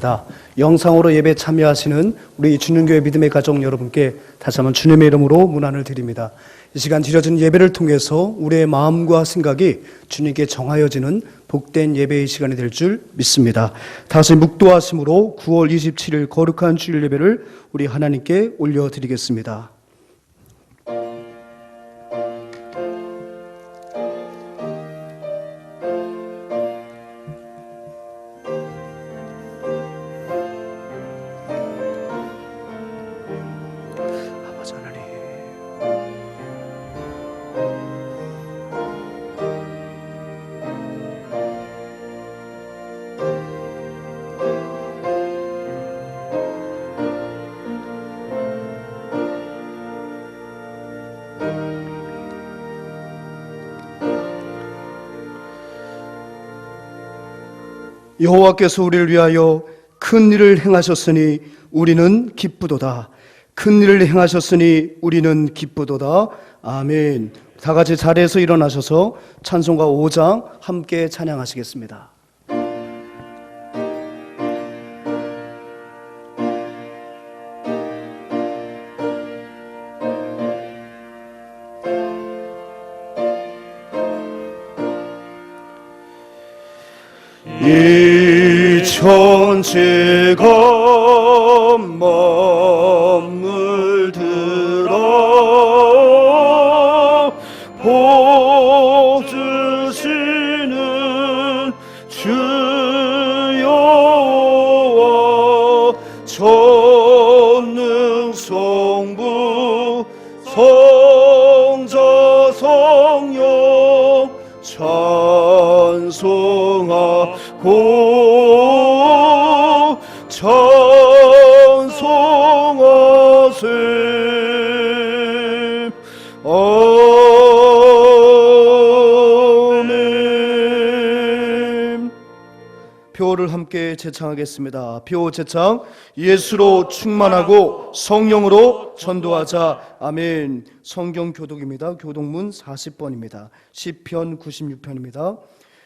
축복합니다. 영상으로 예배 참여하시는 우리 주님교회 믿음의 가족 여러분께 다시 한번 주님의 이름으로 문안을 드립니다. 이 시간 드려진 예배를 통해서 우리의 마음과 생각이 주님께 정하여지는 복된 예배의 시간이 될 줄 믿습니다. 다시 묵도하심으로 9월 27일 거룩한 주일 예배를 우리 하나님께 올려드리겠습니다. 여호와께서 우리를 위하여 큰 일을 행하셨으니 우리는 기쁘도다. 큰 일을 행하셨으니 우리는 기쁘도다. 아멘. 다 같이 자리에서 일어나셔서 찬송가 5장 함께 찬양하시겠습니다. 이 천지가 머물들어 보주시는 주 여호와 전능성부 성자 성령 찬송하고 찬송하세. 아멘. 표를 함께 제창하겠습니다. 표 제창. 예수로 충만하고 성령으로 전도하자. 아멘. 성경 교독입니다. 교독문 40번입니다. 시편 96편입니다.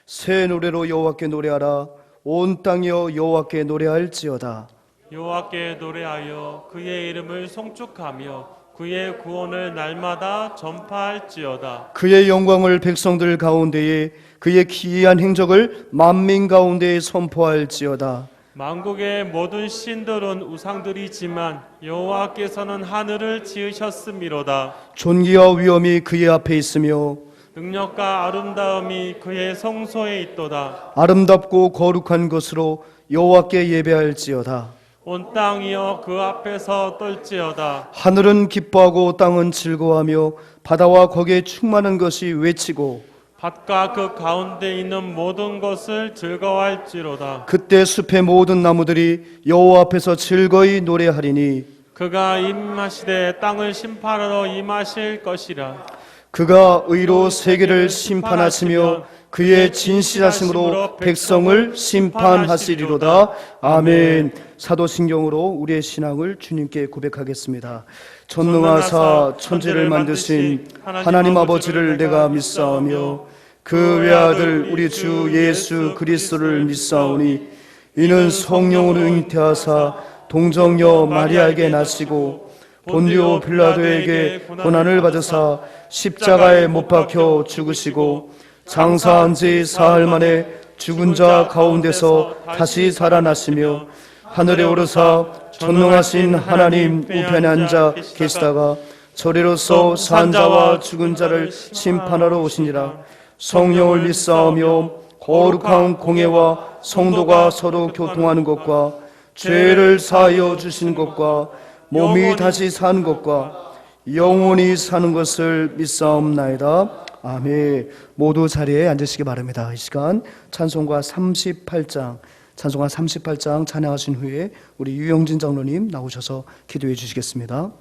새 노래로 여호와께 노래하라. 온 땅이여 여호와께 노래할지어다. 여호와께 노래하여 그의 이름을 송축하며 그의 구원을 날마다 전파할지어다. 그의 영광을 백성들 가운데에 그의 기이한 행적을 만민 가운데에 선포할지어다. 만국의 모든 신들은 우상들이지만 여호와께서는 하늘을 지으셨음이로다. 존귀와 위엄이 그의 앞에 있으며 능력과 아름다움이 그의 성소에 있도다. 아름답고 거룩한 것으로 여호와께 예배할지어다. 온 땅이여 그 앞에서 떨지어다. 하늘은 기뻐하고 땅은 즐거워하며 바다와 거기에 충만한 것이 외치고 밭과 그 가운데 있는 모든 것을 즐거워할지로다. 그때 숲의 모든 나무들이 여호와 앞에서 즐거이 노래하리니 그가 임하시되 땅을 심판하러 임하실 것이라. 그가 의로 세계를 심판하시며 그의 진실하심으로 백성을 심판하시리로다. 아멘. 사도신경으로 우리의 신앙을 주님께 고백하겠습니다. 전능하사 천지를 만드신 하나님 아버지를 내가 믿사오며 그 외아들 우리 주 예수 그리스도를 믿사오니 이는 성령으로 잉태하사 동정녀 마리아에게 나시고 본디오 빌라도에게 고난을 받으사 십자가에 못 박혀 죽으시고 장사한 지 사흘 만에 죽은 자 가운데서 다시 살아나시며 하늘에 오르사 전능하신 하나님 우편에 앉아 계시다가 저리로서 산 자와 죽은 자를 심판하러 오시니라. 성령을 믿사오며 거룩한 공회와 성도가 서로 교통하는 것과 죄를 사하여 주시는 것과 몸이 다시 사는 것과 영원히 사는 것을 믿사옵나이다. 아멘. 모두 자리에 앉으시기 바랍니다. 이 시간 찬송가 38장 찬양하신 후에 우리 유영진 장로님 나오셔서 기도해 주시겠습니다.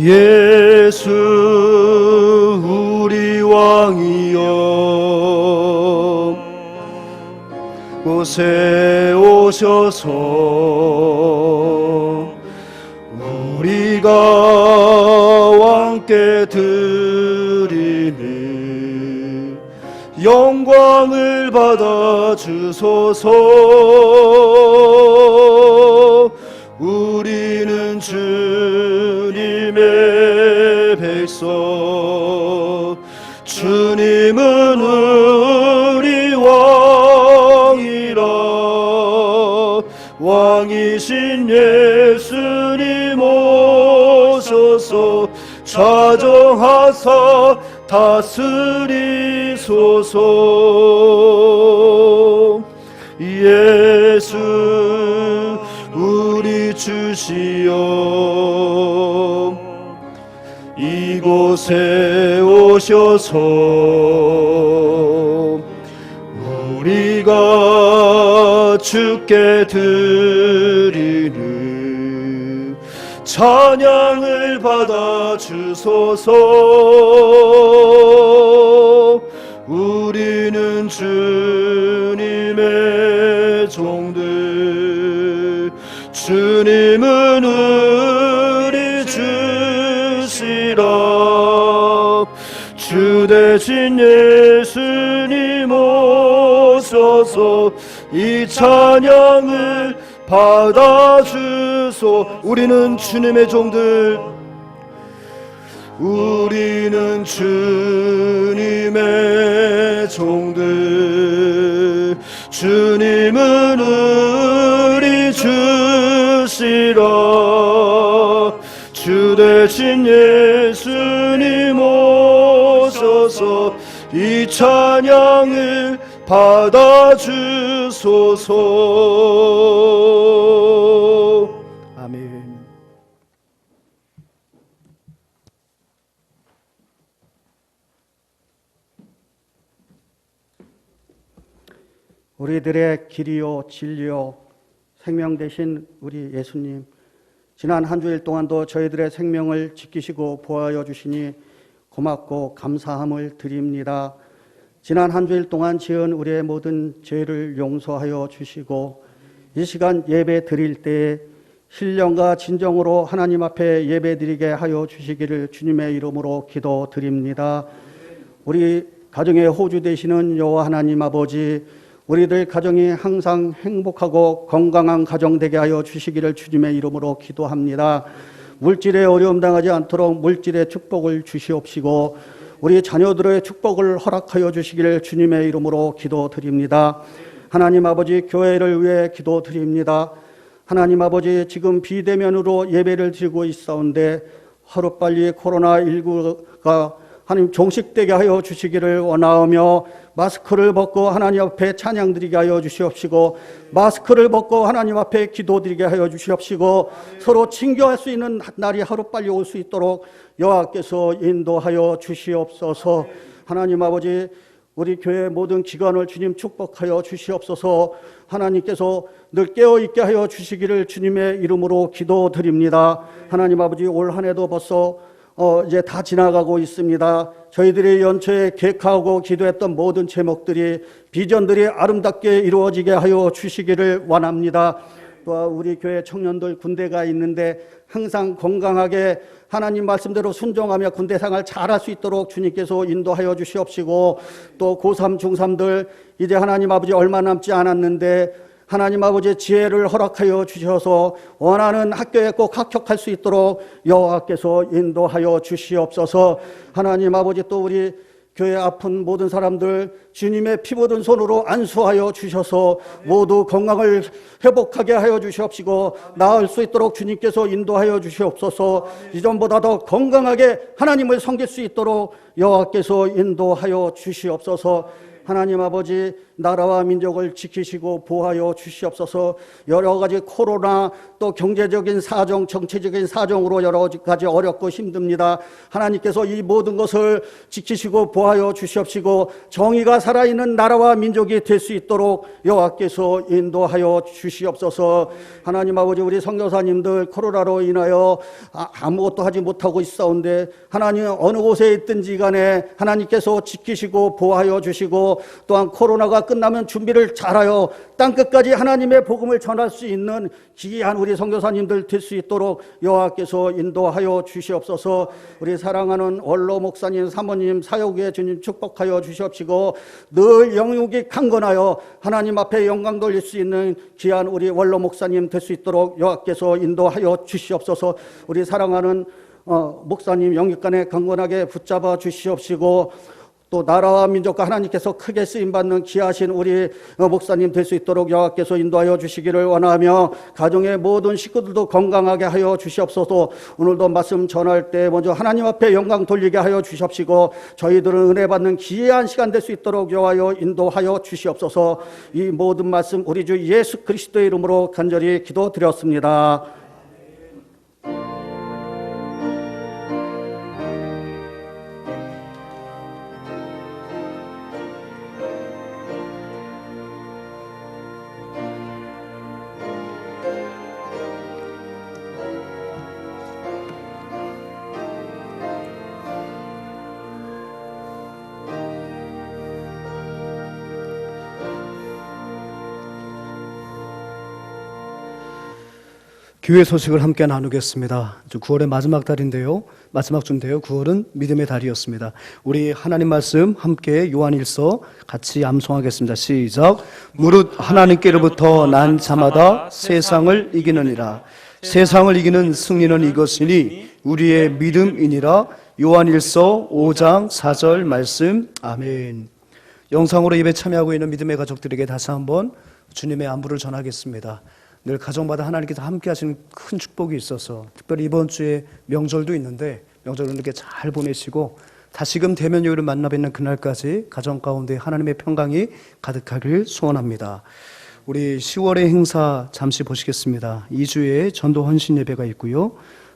예수 우리 왕이여 곳에 오셔서 우리가 왕께 드리니 영광을 받아 주소서. 우리는 주님의 백성, 주님은 우리 왕이라. 왕이신 예수님 오셔서 좌정하사 다스리소서. 예수 우리 주시여, 이곳에 오셔서 우리가 주께 드리는 찬양을 받아 주소서. 우리는 주님의 종들, 주님은 우리 주시라. 주 대신 예수님 오셔서 이 찬양을 받아주소. 우리는 주님의 종들, 우리는 주님의 종들, 주님은 우리 주시라. 주 대신 예수님 오셔서 이 찬양을 받아주소서. 아멘. 우리들의 길이요 진리요 생명 되신 우리 예수님, 지난 한 주일 동안도 저희들의 생명을 지키시고 보호하여 주시니 고맙고 감사함을 드립니다. 지난 한 주일 동안 지은 우리의 모든 죄를 용서하여 주시고 이 시간 예배 드릴 때에 신령과 진정으로 하나님 앞에 예배 드리게 하여 주시기를 주님의 이름으로 기도드립니다. 우리 가정의 호주 되시는 여호와 하나님 아버지, 우리들 가정이 항상 행복하고 건강한 가정 되게 하여 주시기를 주님의 이름으로 기도합니다. 물질에 어려움 당하지 않도록 물질의 축복을 주시옵시고 우리 자녀들의 축복을 허락하여 주시기를 주님의 이름으로 기도드립니다. 하나님 아버지, 교회를 위해 기도드립니다. 하나님 아버지, 지금 비대면으로 예배를 드리고 있사온데 하루빨리 코로나19가 하나님 종식되게 하여 주시기를 원하오며, 마스크를 벗고 하나님 앞에 찬양드리게 하여 주시옵시고, 마스크를 벗고 하나님 앞에 기도드리게 하여 주시옵시고, 서로 친교할 수 있는 날이 하루빨리 올 수 있도록 여호와께서 인도하여 주시옵소서. 하나님 아버지, 우리 교회 모든 기관을 주님 축복하여 주시옵소서. 하나님께서 늘 깨어있게 하여 주시기를 주님의 이름으로 기도드립니다. 하나님 아버지, 올 한 해도 벌써 이제 다 지나가고 있습니다. 저희들이 연초에 계획하고 기도했던 모든 제목들이, 비전들이 아름답게 이루어지게 하여 주시기를 원합니다. 또한 우리 교회 청년들 군대가 있는데 항상 건강하게 하나님 말씀대로 순종하며 군대 생활 잘할 수 있도록 주님께서 인도하여 주시옵시고, 또 고3, 중3들 이제 하나님 아버지 얼마 남지 않았는데 하나님 아버지 지혜를 허락하여 주셔서 원하는 학교에 꼭 합격할 수 있도록 여호와께서 인도하여 주시옵소서. 하나님 아버지, 또 우리 교회 아픈 모든 사람들 주님의 피 묻은 손으로 안수하여 주셔서 모두 건강을 회복하게 하여 주시옵시고 나을 수 있도록 주님께서 인도하여 주시옵소서. 이전보다 더 건강하게 하나님을 섬길 수 있도록 여호와께서 인도하여 주시옵소서. 하나님 아버지, 나라와 민족을 지키시고 보호하여 주시옵소서. 여러 가지 코로나, 또 경제적인 사정, 정치적인 사정으로 여러 가지 어렵고 힘듭니다. 하나님께서 이 모든 것을 지키시고 보호하여 주시옵시고 정의가 살아있는 나라와 민족이 될 수 있도록 여호와께서 인도하여 주시옵소서. 하나님 아버지, 우리 선교사님들 코로나로 인하여 아무것도 하지 못하고 있사온데 하나님 어느 곳에 있든지 간에 하나님께서 지키시고 보호하여 주시고, 또한 코로나가 끝나면 준비를 잘하여 땅끝까지 하나님의 복음을 전할 수 있는 귀한 우리 선교사님들 될 수 있도록 여호와께서 인도하여 주시옵소서. 우리 사랑하는 원로 목사님, 사모님, 사역의 주님 축복하여 주시옵시고 늘 영육이 강건하여 하나님 앞에 영광 돌릴 수 있는 귀한 우리 원로 목사님 될 수 있도록 여호와께서 인도하여 주시옵소서. 우리 사랑하는 목사님 영육간에 강건하게 붙잡아 주시옵시고 또 나라와 민족과 하나님께서 크게 쓰임받는 귀하신 우리 목사님 될 수 있도록 여호와께서 인도하여 주시기를 원하며 가정의 모든 식구들도 건강하게 하여 주시옵소서. 오늘도 말씀 전할 때 먼저 하나님 앞에 영광 돌리게 하여 주시옵시고 저희들은 은혜 받는 귀한 시간 될 수 있도록 여호와여 인도하여 주시옵소서. 이 모든 말씀 우리 주 예수 그리스도의 이름으로 간절히 기도드렸습니다. 교회 소식을 함께 나누겠습니다. 9월의 마지막 달인데요. 마지막 주인데요. 9월은 믿음의 달이었습니다. 우리 하나님 말씀 함께 요한일서 같이 암송하겠습니다. 시작. 무릇 하나님께로부터 난 자마다 세상을 이기느니라. 세상을 이기는 승리는 이것이니 우리의 믿음이니라. 요한일서 5장 4절 말씀. 아멘. 영상으로 예배 참여하고 있는 믿음의 가족들에게 다시 한번 주님의 안부를 전하겠습니다. 늘 가정마다 하나님께서 함께 하시는 큰 축복이 있어서 특별히 이번 주에 명절도 있는데 명절을 이렇게 잘 보내시고 다시금 대면 요일을 만나 뵙는 그날까지 가정 가운데 하나님의 평강이 가득하길 소원합니다. 우리 10월의 행사 잠시 보시겠습니다. 2주에 전도 헌신 예배가 있고요.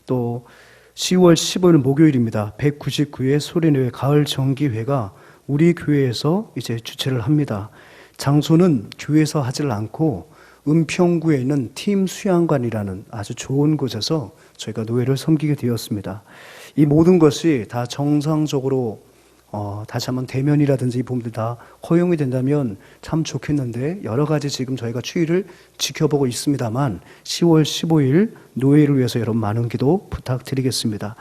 또 10월 15일 목요일입니다. 199회 소리내회 가을 정기회가 우리 교회에서 이제 주최를 합니다. 장소는 교회에서 하질 않고 은평구에 있는 팀 수양관이라는 아주 좋은 곳에서 저희가 노예를 섬기게 되었습니다. 이 모든 것이 다 정상적으로 다시 한번 대면이라든지 이 부분들 다 허용이 된다면 참 좋겠는데 여러 가지 지금 저희가 추이를 지켜보고 있습니다만 10월 15일 노예를 위해서 여러분 많은 기도 부탁드리겠습니다.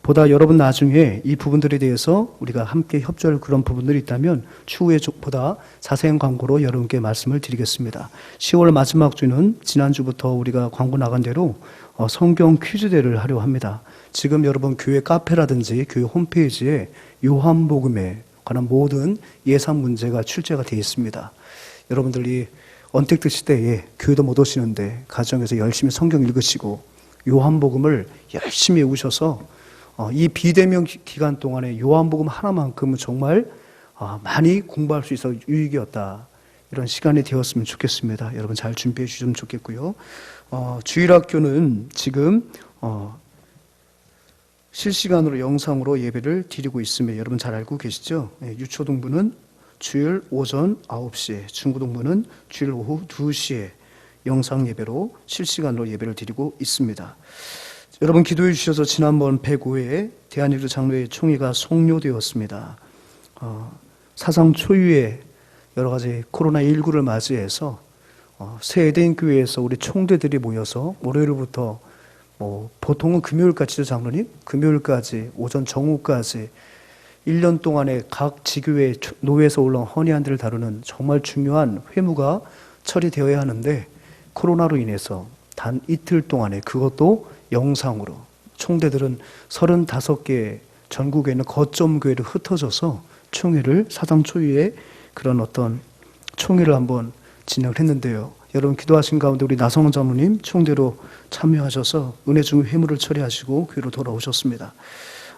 보다 여러분 나중에 이 부분들에 대해서 우리가 함께 협조할 그런 부분들이 있다면 추후에 보다 자세한 광고로 여러분께 말씀을 드리겠습니다. 10월 마지막 주는 지난주부터 우리가 광고 나간 대로 성경 퀴즈 대회를 하려 합니다. 지금 여러분 교회 카페라든지 교회 홈페이지에 요한복음에 관한 모든 예상 문제가 출제가 되어 있습니다. 여러분들이 언택트 시대에 교회도 못 오시는데 가정에서 열심히 성경 읽으시고 요한복음을 열심히 외우셔서 이 비대면 기간 동안에 요한복음 하나만큼은 정말 많이 공부할 수 있어 유익이었다. 이런 시간이 되었으면 좋겠습니다. 여러분 잘 준비해 주시면 좋겠고요. 주일학교는 지금 실시간으로 영상으로 예배를 드리고 있으며 여러분 잘 알고 계시죠? 유초동부는 주일 오전 9시에, 중고동부는 주일 오후 2시에 영상 예배로 실시간으로 예배를 드리고 있습니다. 여러분 기도해 주셔서 지난번 105회 대한민국 장로회 총회가 종료되었습니다. 사상 초유의 여러 가지 코로나19를 맞이해서 새 에덴 교회에서 우리 총대들이 모여서 월요일부터 보통은 금요일까지죠, 장로님? 금요일까지 오전 정오까지 1년 동안에 각 지교회 노회에서 올라온 헌의안들을 다루는 정말 중요한 회무가 처리되어야 하는데 코로나로 인해서 단 이틀 동안에 그것도 영상으로 총대들은 35개 전국에 있는 거점 교회를 흩어져서 총회를 사상 초유의 그런 어떤 총회를 한번 진행을 했는데요. 여러분 기도하신 가운데 우리 나성원 장로님 총대로 참여하셔서 은혜 중의 회무를 처리하시고 교회로 돌아오셨습니다.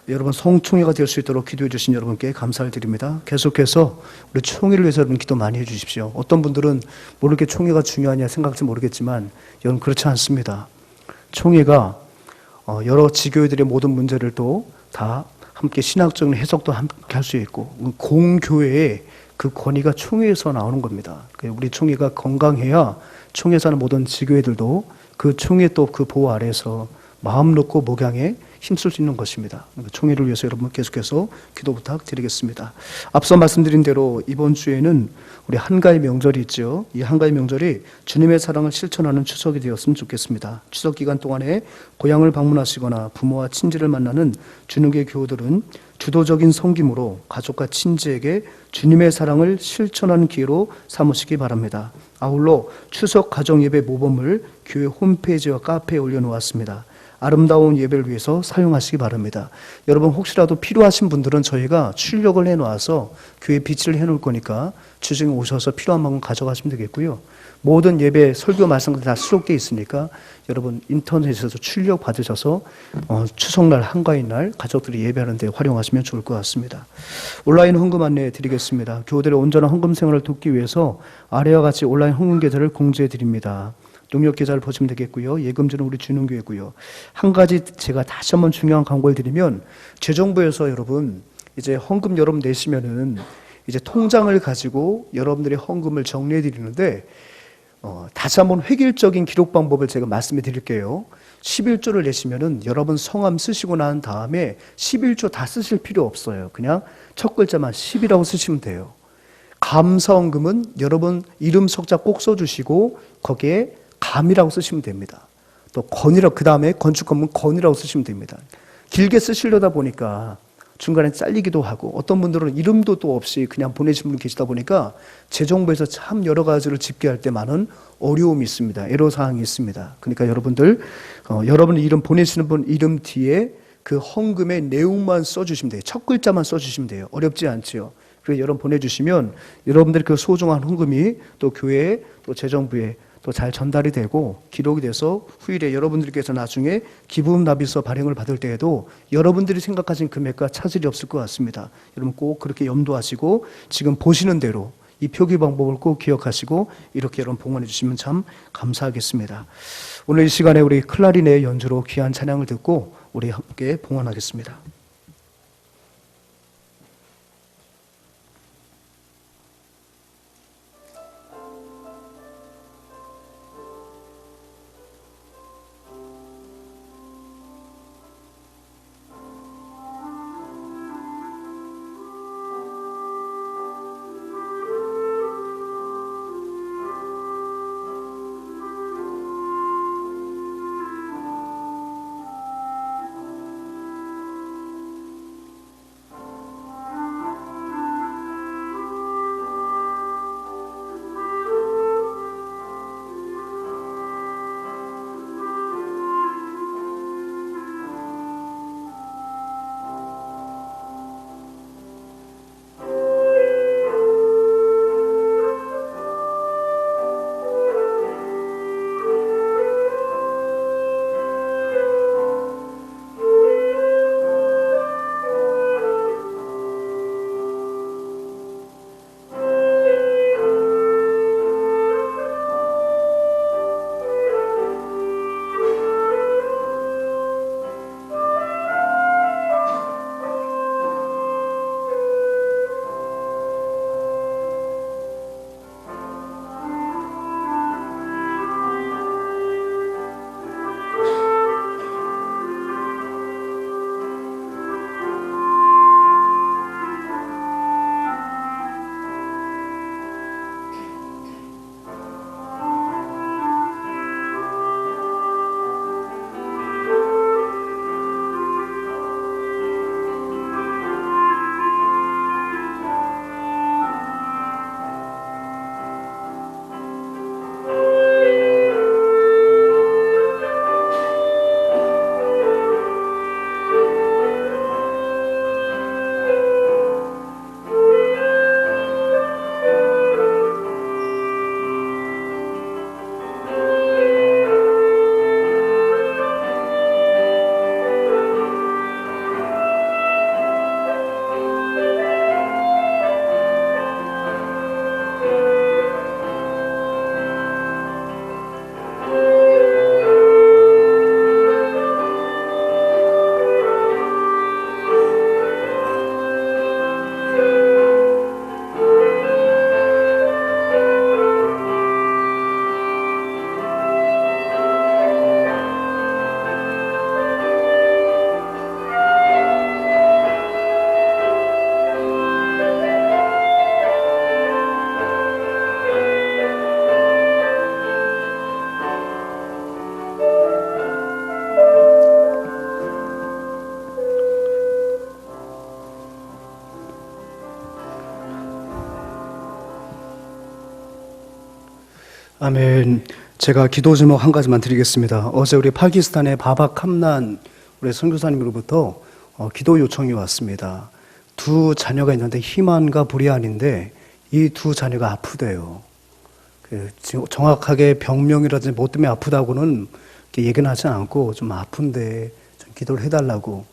여러분 성총회가 될 수 있도록 기도해 주신 여러분께 감사를 드립니다. 계속해서 우리 총회를 위해서 여러분 기도 많이 해 주십시오. 어떤 분들은 모르게 총회가 중요하냐 생각할지 모르겠지만 여러분 그렇지 않습니다. 총회가 여러 지교회들의 모든 문제를 또 다 함께 신학적인 해석도 함께 할 수 있고 공교회의 그 권위가 총회에서 나오는 겁니다. 우리 총회가 건강해야 총회 사는 모든 지교회들도 그 총회 또 그 보호 아래에서 마음 놓고 목양에 힘쓸 수 있는 것입니다. 총회를 위해서 여러분 계속해서 기도 부탁드리겠습니다. 앞서 말씀드린 대로 이번 주에는 우리 한가위 명절이 있죠. 이 한가위 명절이 주님의 사랑을 실천하는 추석이 되었으면 좋겠습니다. 추석 기간 동안에 고향을 방문하시거나 부모와 친지를 만나는 주님교회 교우들은 주도적인 섬김으로 가족과 친지에게 주님의 사랑을 실천하는 기회로 삼으시기 바랍니다. 아울러 추석 가정예배 모범을 교회 홈페이지와 카페에 올려놓았습니다. 아름다운 예배를 위해서 사용하시기 바랍니다. 여러분 혹시라도 필요하신 분들은 저희가 출력을 해놓아서 교회 비치를 해놓을 거니까 주중에 오셔서 필요한 만큼 가져가시면 되겠고요. 모든 예배 설교 말씀들 다 수록되어 있으니까 여러분 인터넷에서 출력 받으셔서 추석날 한가위날 가족들이 예배하는 데 활용하시면 좋을 것 같습니다. 온라인 헌금 안내해 드리겠습니다. 교우들의 온전한 헌금 생활을 돕기 위해서 아래와 같이 온라인 헌금 계좌를 공지해 드립니다. 농협 계좌를 보시면 되겠고요. 예금주는 우리 주능교회고요. 한 가지 제가 다시 한번 중요한 광고를 드리면 재정부에서 여러분 이제 헌금 여러분 내시면은 이제 통장을 가지고 여러분들의 헌금을 정리해 드리는데 다시 한번 획일적인 기록 방법을 제가 말씀해 드릴게요. 11조를 내시면은 여러분 성함 쓰시고 난 다음에 11조 다 쓰실 필요 없어요. 그냥 첫 글자만 10이라고 쓰시면 돼요. 감사헌금은 여러분 이름 석자 꼭 써주시고 거기에 감이라고 쓰시면 됩니다. 또 건이라고 그 다음에 건축건물 건이라고 쓰시면 됩니다. 길게 쓰시려다 보니까 중간에 잘리기도 하고 어떤 분들은 이름도 또 없이 그냥 보내신 분 계시다 보니까 재정부에서 참 여러 가지를 집계할 때 많은 어려움이 있습니다. 애로사항이 있습니다. 그러니까 여러분들 여러분 이름 보내시는 분 이름 뒤에 그 헌금의 내용만 써주시면 돼요. 첫 글자만 써주시면 돼요. 어렵지 않지요. 그래서 여러분 보내주시면 여러분들의 그 소중한 헌금이 또 교회에 또 재정부에 또 잘 전달이 되고 기록이 돼서 후일에 여러분들께서 나중에 기부금 납입서 발행을 받을 때에도 여러분들이 생각하신 금액과 차질이 없을 것 같습니다. 여러분 꼭 그렇게 염두하시고 지금 보시는 대로 이 표기 방법을 꼭 기억하시고 이렇게 여러분 봉헌해 주시면 참 감사하겠습니다. 오늘 이 시간에 우리 클라리넷 연주로 귀한 찬양을 듣고 우리 함께 봉헌하겠습니다. 아멘. 제가 기도 제목 한 가지만 드리겠습니다. 어제 우리 파키스탄의 바바 캄난 우리 선교사님으로부터 기도 요청이 왔습니다. 두 자녀가 있는데 희만과 부리안인데 이 두 자녀가 아프대요. 정확하게 병명이라든지 뭐 때문에 아프다고는 얘기는 하지 않고 좀 아픈데 좀 기도를 해달라고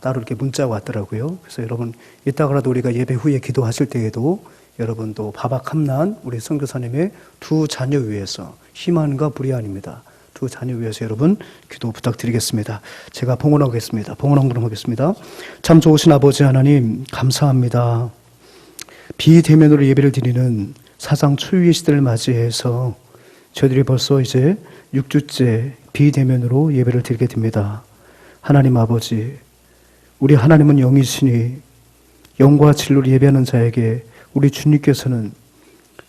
따로 이렇게 문자가 왔더라고요. 그래서 여러분 이따가라도 우리가 예배 후에 기도하실 때에도 여러분 또 바바 캄난 우리 선교사님의 두 자녀 위해서 희만과 부리안입니다. 두 자녀 위해서 여러분 기도 부탁드리겠습니다. 제가 봉헌하겠습니다. 봉헌 하겠습니다. 참 좋으신 아버지 하나님 감사합니다. 비대면으로 예배를 드리는 사상 초유의 시대를 맞이해서 저희들이 벌써 이제 6주째 비대면으로 예배를 드리게 됩니다. 하나님 아버지, 우리 하나님은 영이시니 영과 진리로 예배하는 자에게 우리 주님께서는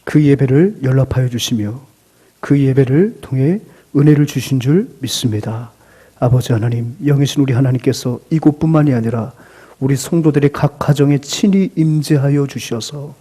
그 예배를 연락하여 주시며 그 예배를 통해 은혜를 주신 줄 믿습니다. 아버지 하나님, 영이신 우리 하나님께서 이곳뿐만이 아니라 우리 성도들의 각 가정에 친히 임재하여 주셔서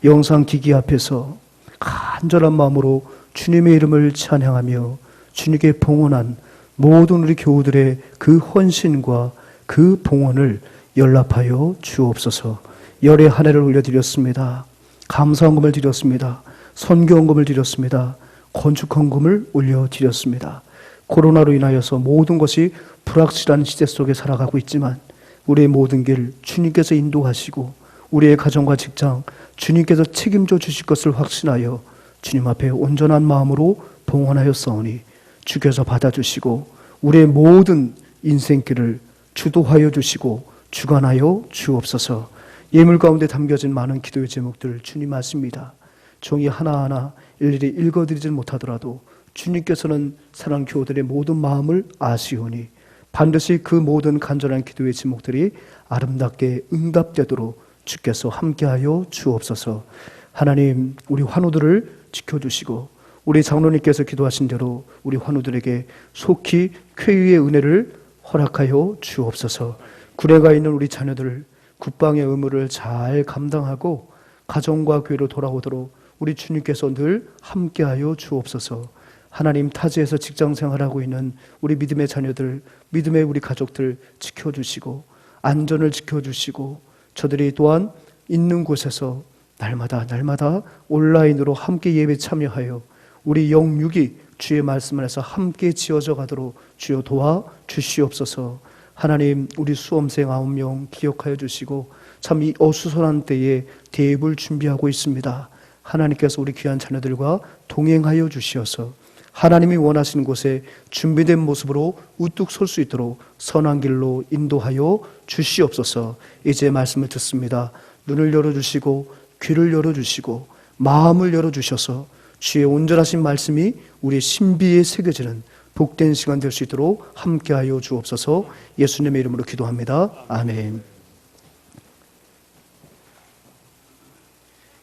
영상 기기 앞에서 간절한 마음으로 주님의 이름을 찬양하며 주님께 봉헌한 모든 우리 교우들의 그 헌신과 그 봉헌을 연락하여 주옵소서. 열의 한 해를 올려드렸습니다. 감사헌금을 드렸습니다. 선교헌금을 드렸습니다. 건축헌금을 올려드렸습니다. 코로나로 인하여서 모든 것이 불확실한 시대 속에 살아가고 있지만 우리의 모든 길 주님께서 인도하시고 우리의 가정과 직장 주님께서 책임져 주실 것을 확신하여 주님 앞에 온전한 마음으로 봉헌하였사오니 주께서 받아주시고 우리의 모든 인생길을 주도하여 주시고 주관하여 주옵소서. 예물 가운데 담겨진 많은 기도의 제목들 주님 아십니다. 종이 하나하나 일일이 읽어드리지 못하더라도 주님께서는 사랑 교우들의 모든 마음을 아시오니 반드시 그 모든 간절한 기도의 제목들이 아름답게 응답되도록 주께서 함께하여 주옵소서. 하나님, 우리 환우들을 지켜주시고 우리 장로님께서 기도하신 대로 우리 환우들에게 속히 쾌유의 은혜를 허락하여 주옵소서. 구례가 있는 우리 자녀들 국방의 의무를 잘 감당하고 가정과 교회로 돌아오도록 우리 주님께서 늘 함께하여 주옵소서. 하나님, 타지에서 직장 생활하고 있는 우리 믿음의 자녀들, 믿음의 우리 가족들 지켜주시고 안전을 지켜주시고 저들이 또한 있는 곳에서 날마다 온라인으로 함께 예배 참여하여 우리 영육이 주의 말씀 안에서 함께 지어져 가도록 주여 도와 주시옵소서. 하나님, 우리 수험생 9명 기억하여 주시고 참 이 어수선한 때에 대입을 준비하고 있습니다. 하나님께서 우리 귀한 자녀들과 동행하여 주시어서 하나님이 원하시는 곳에 준비된 모습으로 우뚝 설 수 있도록 선한 길로 인도하여 주시옵소서. 이제 말씀을 듣습니다. 눈을 열어주시고 귀를 열어주시고 마음을 열어주셔서 주의 온전하신 말씀이 우리의 신비에 새겨지는 복된 시간 될 수 있도록 함께하여 주옵소서. 예수님의 이름으로 기도합니다. 아멘.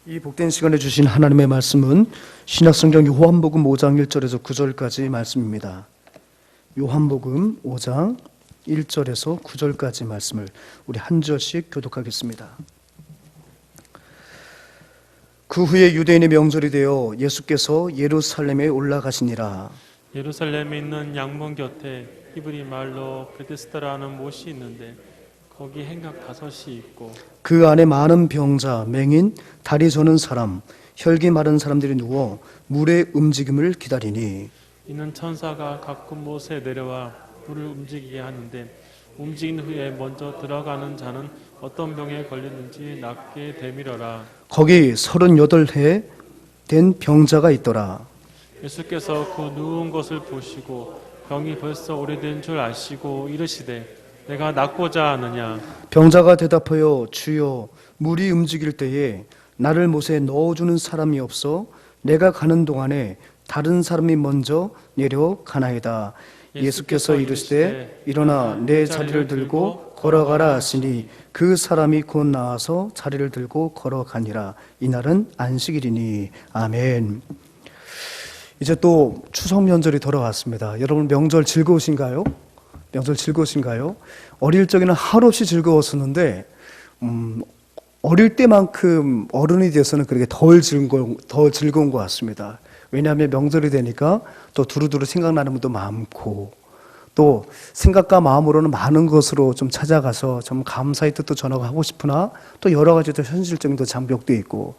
이 복된 시간에 주신 하나님의 말씀은 신약성경 요한복음 5장 1절에서 9절까지 말씀입니다. 요한복음 5장 1절에서 9절까지 말씀을 우리 한 절씩 교독하겠습니다. 그 후에 유대인의 명절이 되어 예수께서 예루살렘에 올라가시니라. 예루살렘에 있는 양문 곁에 히브리 말로 베데스다라는 못이 있는데 거기 행각 5이 있고 그 안에 많은 병자, 맹인, 다리 저는 사람, 혈기 마른 사람들이 누워 물의 움직임을 기다리니 이는 천사가 가끔 못에 내려와 물을 움직이게 하는데 움직인 후에 먼저 들어가는 자는 어떤 병에 걸렸는지 낫게 되밀어라. 거기 38해 된 병자가 있더라. 예수께서 그 누운 것을 보시고 병이 벌써 오래된 줄 아시고 이르시되 내가 낫고자 하느냐. 병자가 대답하여 주여, 물이 움직일 때에 나를 못에 넣어주는 사람이 없어 내가 가는 동안에 다른 사람이 먼저 내려가나이다. 예수께서 이르시되 일어나 내 자리를 들고 걸어가라 하시니 그 사람이 곧 나와서 자리를 들고 걸어가니라. 이날은 안식일이니. 아멘. 이제 또 추석 명절이 돌아왔습니다. 여러분 명절 즐거우신가요? 명절 즐거우신가요? 어릴 적에는 하루 없이 즐거웠었는데 어릴 때만큼 어른이 돼서는 그렇게 더 즐거운 것 같습니다. 왜냐하면 명절이 되니까 또 두루두루 생각나는 분도 많고, 또 생각과 마음으로는 많은 것으로 좀 찾아가서 좀 감사의 뜻도 전하고 싶으나 또 여러 가지 또 현실적인 또 장벽도 있고,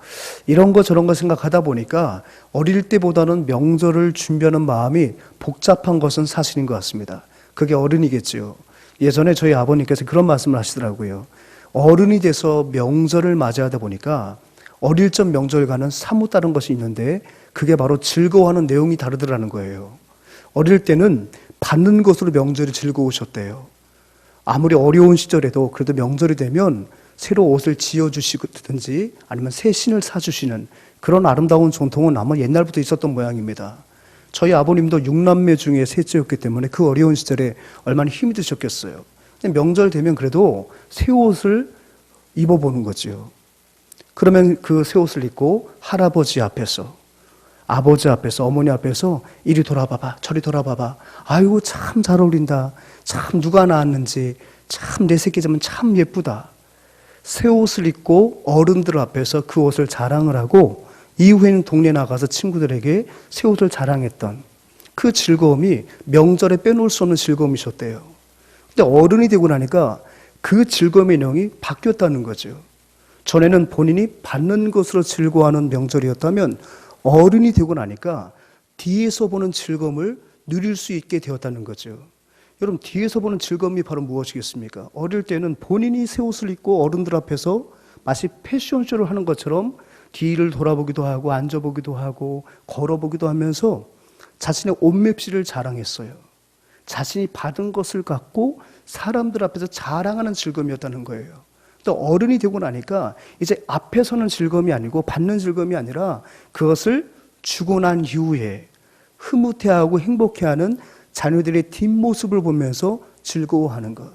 이런 거 저런 거 생각하다 보니까 어릴 때보다는 명절을 준비하는 마음이 복잡한 것은 사실인 것 같습니다. 그게 어른이겠지요. 예전에 저희 아버님께서 그런 말씀을 하시더라고요. 어른이 돼서 명절을 맞이하다 보니까 어릴 적 명절과는 사뭇 다른 것이 있는데, 그게 바로 즐거워하는 내용이 다르더라는 거예요. 어릴 때는 받는 것으로 명절이 즐거우셨대요. 아무리 어려운 시절에도 그래도 명절이 되면 새로 옷을 지어주시든지 아니면 새 신을 사주시는 그런 아름다운 전통은 아마 옛날부터 있었던 모양입니다. 저희 아버님도 6남매 중에 셋째였기 때문에 그 어려운 시절에 얼마나 힘이 드셨겠어요. 근데 명절 되면 그래도 새 옷을 입어보는 거죠. 그러면 그 새 옷을 입고 할아버지 앞에서, 아버지 앞에서, 어머니 앞에서 이리 돌아봐봐, 저리 돌아봐봐. 아이고 참 잘 어울린다. 참 누가 낳았는지, 참 내 새끼자면 참 예쁘다. 새 옷을 입고 어른들 앞에서 그 옷을 자랑을 하고, 이후에는 동네 나가서 친구들에게 새 옷을 자랑했던 그 즐거움이 명절에 빼놓을 수 없는 즐거움이셨대요. 근데 어른이 되고 나니까 그 즐거움의 내용이 바뀌었다는 거죠. 전에는 본인이 받는 것으로 즐거워하는 명절이었다면 어른이 되고 나니까 뒤에서 보는 즐거움을 누릴 수 있게 되었다는 거죠. 여러분, 뒤에서 보는 즐거움이 바로 무엇이겠습니까? 어릴 때는 본인이 새 옷을 입고 어른들 앞에서 마치 패션쇼를 하는 것처럼 뒤를 돌아보기도 하고 앉아보기도 하고 걸어보기도 하면서 자신의 옷맵시를 자랑했어요. 자신이 받은 것을 갖고 사람들 앞에서 자랑하는 즐거움이었다는 거예요. 또 어른이 되고 나니까 이제 앞에서는 즐거움이 아니고 받는 즐거움이 아니라 그것을 주고 난 이후에 흐뭇해하고 행복해하는 자녀들의 뒷모습을 보면서 즐거워하는 것.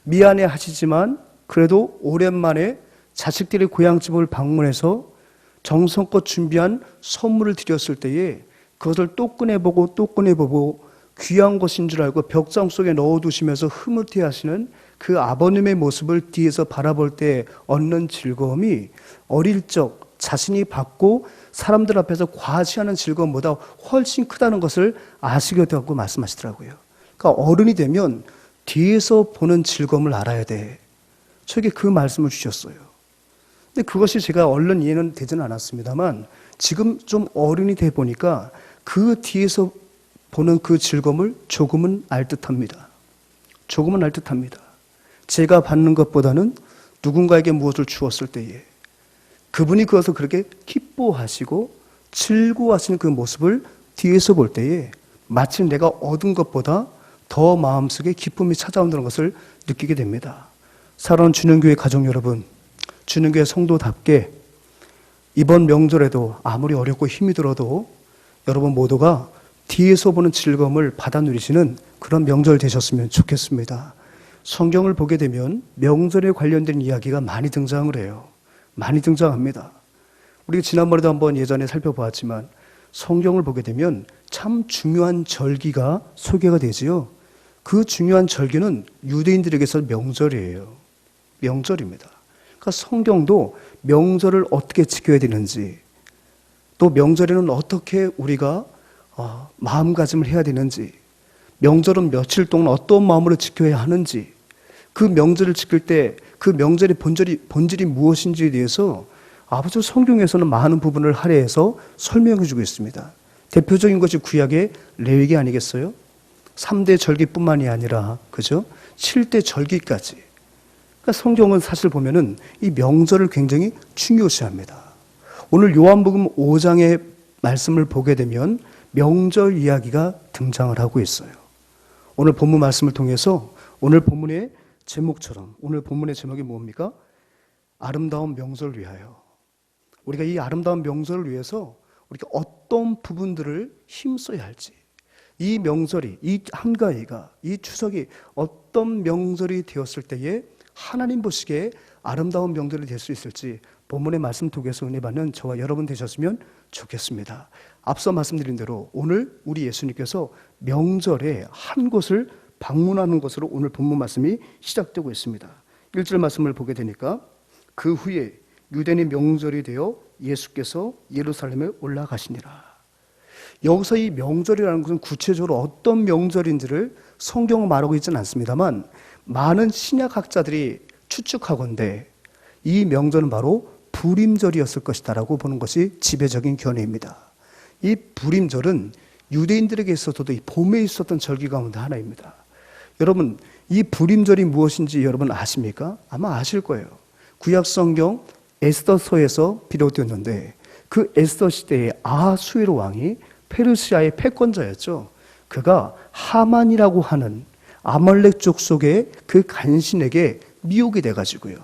미안해 하시지만 그래도 오랜만에 자식들의 고향집을 방문해서 정성껏 준비한 선물을 드렸을 때에 그것을 또 꺼내보고 또 꺼내보고 귀한 것인 줄 알고 벽장 속에 넣어두시면서 흐뭇해 하시는 그 아버님의 모습을 뒤에서 바라볼 때 얻는 즐거움이 어릴 적 자신이 받고 사람들 앞에서 과시하는 즐거움보다 훨씬 크다는 것을 아시게 되고 말씀하시더라고요. 그러니까 어른이 되면 뒤에서 보는 즐거움을 알아야 돼. 저에게 그 말씀을 주셨어요. 근데 그것이 제가 얼른 이해는 되지는 않았습니다만 지금 좀 어른이 돼 보니까 그 뒤에서 보는 그 즐거움을 조금은 알 듯합니다. 조금은 알 듯합니다. 제가 받는 것보다는 누군가에게 무엇을 주었을 때에 그분이 그것을 그렇게 기뻐하시고 즐거워하시는 그 모습을 뒤에서 볼 때에 마치 내가 얻은 것보다 더 마음속에 기쁨이 찾아온다는 것을 느끼게 됩니다. 사랑하는 주님교회 가족 여러분, 주님교회 성도답게 이번 명절에도 아무리 어렵고 힘이 들어도 여러분 모두가 뒤에서 보는 즐거움을 받아 누리시는 그런 명절 되셨으면 좋겠습니다. 성경을 보게 되면 명절에 관련된 이야기가 많이 등장을 해요. 많이 등장합니다. 우리가 지난번에도 한번 예전에 살펴보았지만 성경을 보게 되면 참 중요한 절기가 소개가 되지요. 그 중요한 절기는 유대인들에게서 명절이에요. 명절입니다. 그러니까 성경도 명절을 어떻게 지켜야 되는지, 또 명절에는 어떻게 우리가 마음가짐을 해야 되는지, 명절은 며칠 동안 어떤 마음으로 지켜야 하는지, 그 명절을 지킬 때 그 명절의 본질이 무엇인지에 대해서 아버지 성경에서는 많은 부분을 할애해서 설명해 주고 있습니다. 대표적인 것이 구약의 레위기 아니겠어요? 3대 절기뿐만이 아니라, 그죠? 7대 절기까지. 그러니까 성경은 사실 보면은 이 명절을 굉장히 중요시합니다. 오늘 요한복음 5장의 말씀을 보게 되면 명절 이야기가 등장을 하고 있어요. 오늘 본문 말씀을 통해서 오늘 본문의 제목처럼, 오늘 본문의 제목이 뭡니까? 아름다운 명절을 위하여. 우리가 이 아름다운 명절을 위해서 우리가 어떤 부분들을 힘써야 할지, 이 명절이, 이 한가위가, 이 추석이 어떤 명절이 되었을 때에 하나님 보시기에 아름다운 명절이 될 수 있을지 본문의 말씀 통해서 은혜 받는 저와 여러분 되셨으면 좋겠습니다. 앞서 말씀드린 대로 오늘 우리 예수님께서 명절에 한 곳을 방문하는 것으로 오늘 본문 말씀이 시작되고 있습니다. 1절 말씀을 보게 되니까 그 후에 유대인의 명절이 되어 예수께서 예루살렘에 올라가시니라. 여기서 이 명절이라는 것은 구체적으로 어떤 명절인지를 성경은 말하고 있지는 않습니다만 많은 신약학자들이 추측하건대 이 명절은 바로 불임절이었을 것이다라고 보는 것이 지배적인 견해입니다. 이 불임절은 유대인들에게 있어서도 이 봄에 있었던 절기 가운데 하나입니다. 여러분, 이 불임절이 무엇인지 여러분 아십니까? 아마 아실 거예요. 구약 성경 에스더서에서 비롯되었는데 그 에스더 시대에 아하수에로 왕이 페르시아의 패권자였죠. 그가 하만이라고 하는 아말렉 족속의 그 간신에게 미혹이 돼가지고요.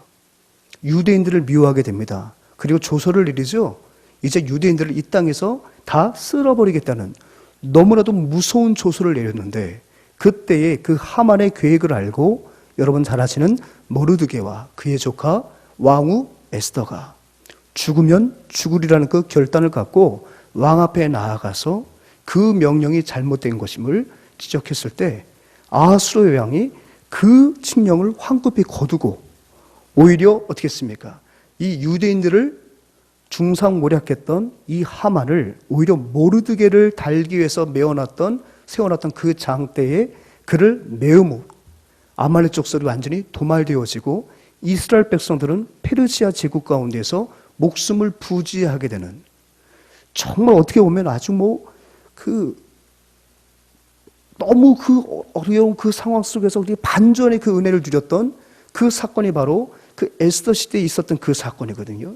유대인들을 미워하게 됩니다. 그리고 조서를 내리죠. 이제 유대인들을 이 땅에서 다 쓸어버리겠다는 너무나도 무서운 조서를 내렸는데 그때의 그 하만의 계획을 알고 여러분 잘 아시는 모르드게와 그의 조카 왕후 에스더가 죽으면 죽으리라는 그 결단을 갖고 왕 앞에 나아가서 그 명령이 잘못된 것임을 지적했을 때 아하수르 왕이 그 칙령을 황급히 거두고 오히려 어떻게 했습니까? 이 유대인들을 중상모략했던 이 하만을 오히려 모르드게를 달기 위해서 세워놨던 그 장대에 그를 메우고 아말렉 족속이 완전히 도말되어지고 이스라엘 백성들은 페르시아 제국 가운데서 목숨을 부지하게 되는 정말 어떻게 보면 아주 너무 그 어려운 그 상황 속에서 우리 반전의 그 은혜를 누렸던 그 사건이 바로 그 에스더 시대에 있었던 그 사건이거든요.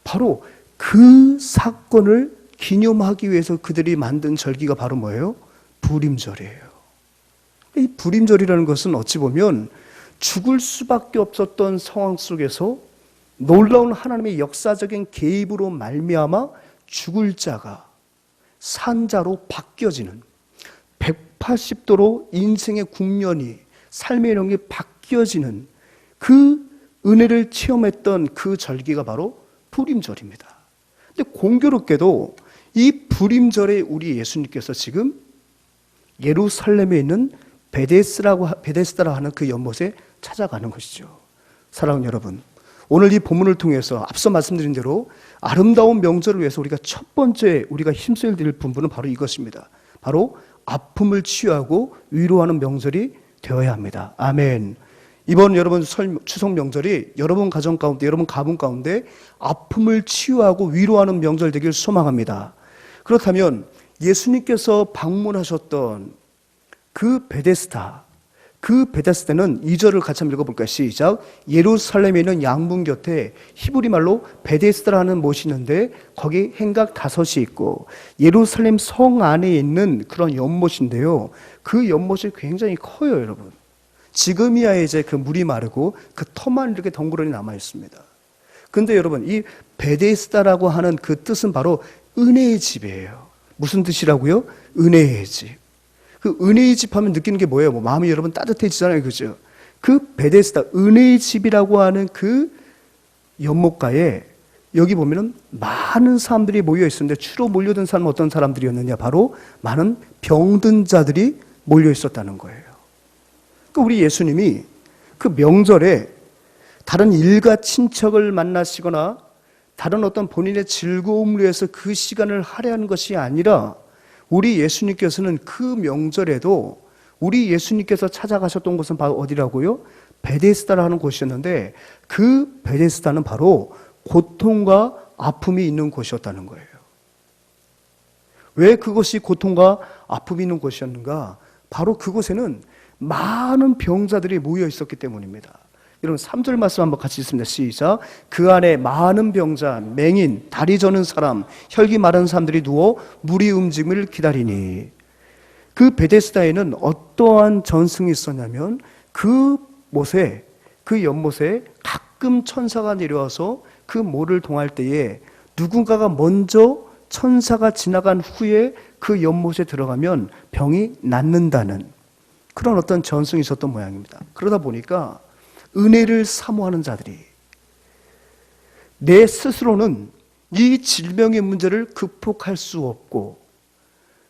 바로 그 사건을 기념하기 위해서 그들이 만든 절기가 바로 뭐예요? 불임절이에요. 이 불임절이라는 것은 어찌 보면 죽을 수밖에 없었던 상황 속에서 놀라운 하나님의 역사적인 개입으로 말미암아 죽을 자가 산자로 바뀌어지는 180도로 인생의 국면이 삶의 내용이 바뀌어지는 그 은혜를 체험했던 그 절기가 바로 불임절입니다. 근데 공교롭게도 이 불임절에 우리 예수님께서 지금 예루살렘에 있는 베데스다라 하는 그 연못에 찾아가는 것이죠. 사랑하는 여러분, 오늘 이 본문을 통해서 앞서 말씀드린 대로 아름다운 명절을 위해서 우리가 첫 번째 우리가 힘써야 될 부분은 바로 이것입니다. 바로 아픔을 치유하고 위로하는 명절이 되어야 합니다. 아멘. 이번 여러분 추석 명절이 여러분 가정 가운데, 여러분 가문 가운데 아픔을 치유하고 위로하는 명절 되길 소망합니다. 그렇다면 예수님께서 방문하셨던 그 베데스다는 2절을 같이 한번 읽어볼까요? 시작. 예루살렘에 있는 양문 곁에 히브리 말로 베데스다라는 못이 있는데 거기 행각 5이 있고 예루살렘 성 안에 있는 그런 연못인데요. 그 연못이 굉장히 커요, 여러분. 지금이야 이제 그 물이 마르고 그 터만 이렇게 덩그러니 남아 있습니다. 근데 여러분, 이 베데스다라고 하는 그 뜻은 바로 은혜의 집이에요. 무슨 뜻이라고요? 은혜의 집. 그 은혜의 집 하면 느끼는 게 뭐예요? 마음이 여러분 따뜻해지잖아요. 그죠? 그 베데스다, 은혜의 집이라고 하는 그 연못가에 여기 보면은 많은 사람들이 모여 있었는데 주로 몰려든 사람은 어떤 사람들이었느냐? 바로 많은 병든 자들이 몰려 있었다는 거예요. 그러니까 우리 예수님이 그 명절에 다른 일가 친척을 만나시거나 다른 어떤 본인의 즐거움을 위해서 그 시간을 할애하는 것이 아니라 우리 예수님께서는 그 명절에도 우리 예수님께서 찾아가셨던 곳은 바로 어디라고요? 베데스다라는 곳이었는데 그 베데스다는 바로 고통과 아픔이 있는 곳이었다는 거예요. 왜 그것이 고통과 아픔이 있는 곳이었는가? 바로 그곳에는 많은 병자들이 모여 있었기 때문입니다. 여러분 3절 말씀 한번 같이 읽습니다. 시작. 그 안에 많은 병자, 맹인, 다리 저는 사람, 혈기 마른 사람들이 누워 물이 움직임을 기다리니. 그 베데스다에는 어떠한 전승이 있었냐면 그 연못에 가끔 천사가 내려와서 그 모를 동할 때에 누군가가 먼저 천사가 지나간 후에 그 연못에 들어가면 병이 낫는다는 그런 어떤 전승이 있었던 모양입니다. 그러다 보니까 은혜를 사모하는 자들이 내 스스로는 이 질병의 문제를 극복할 수 없고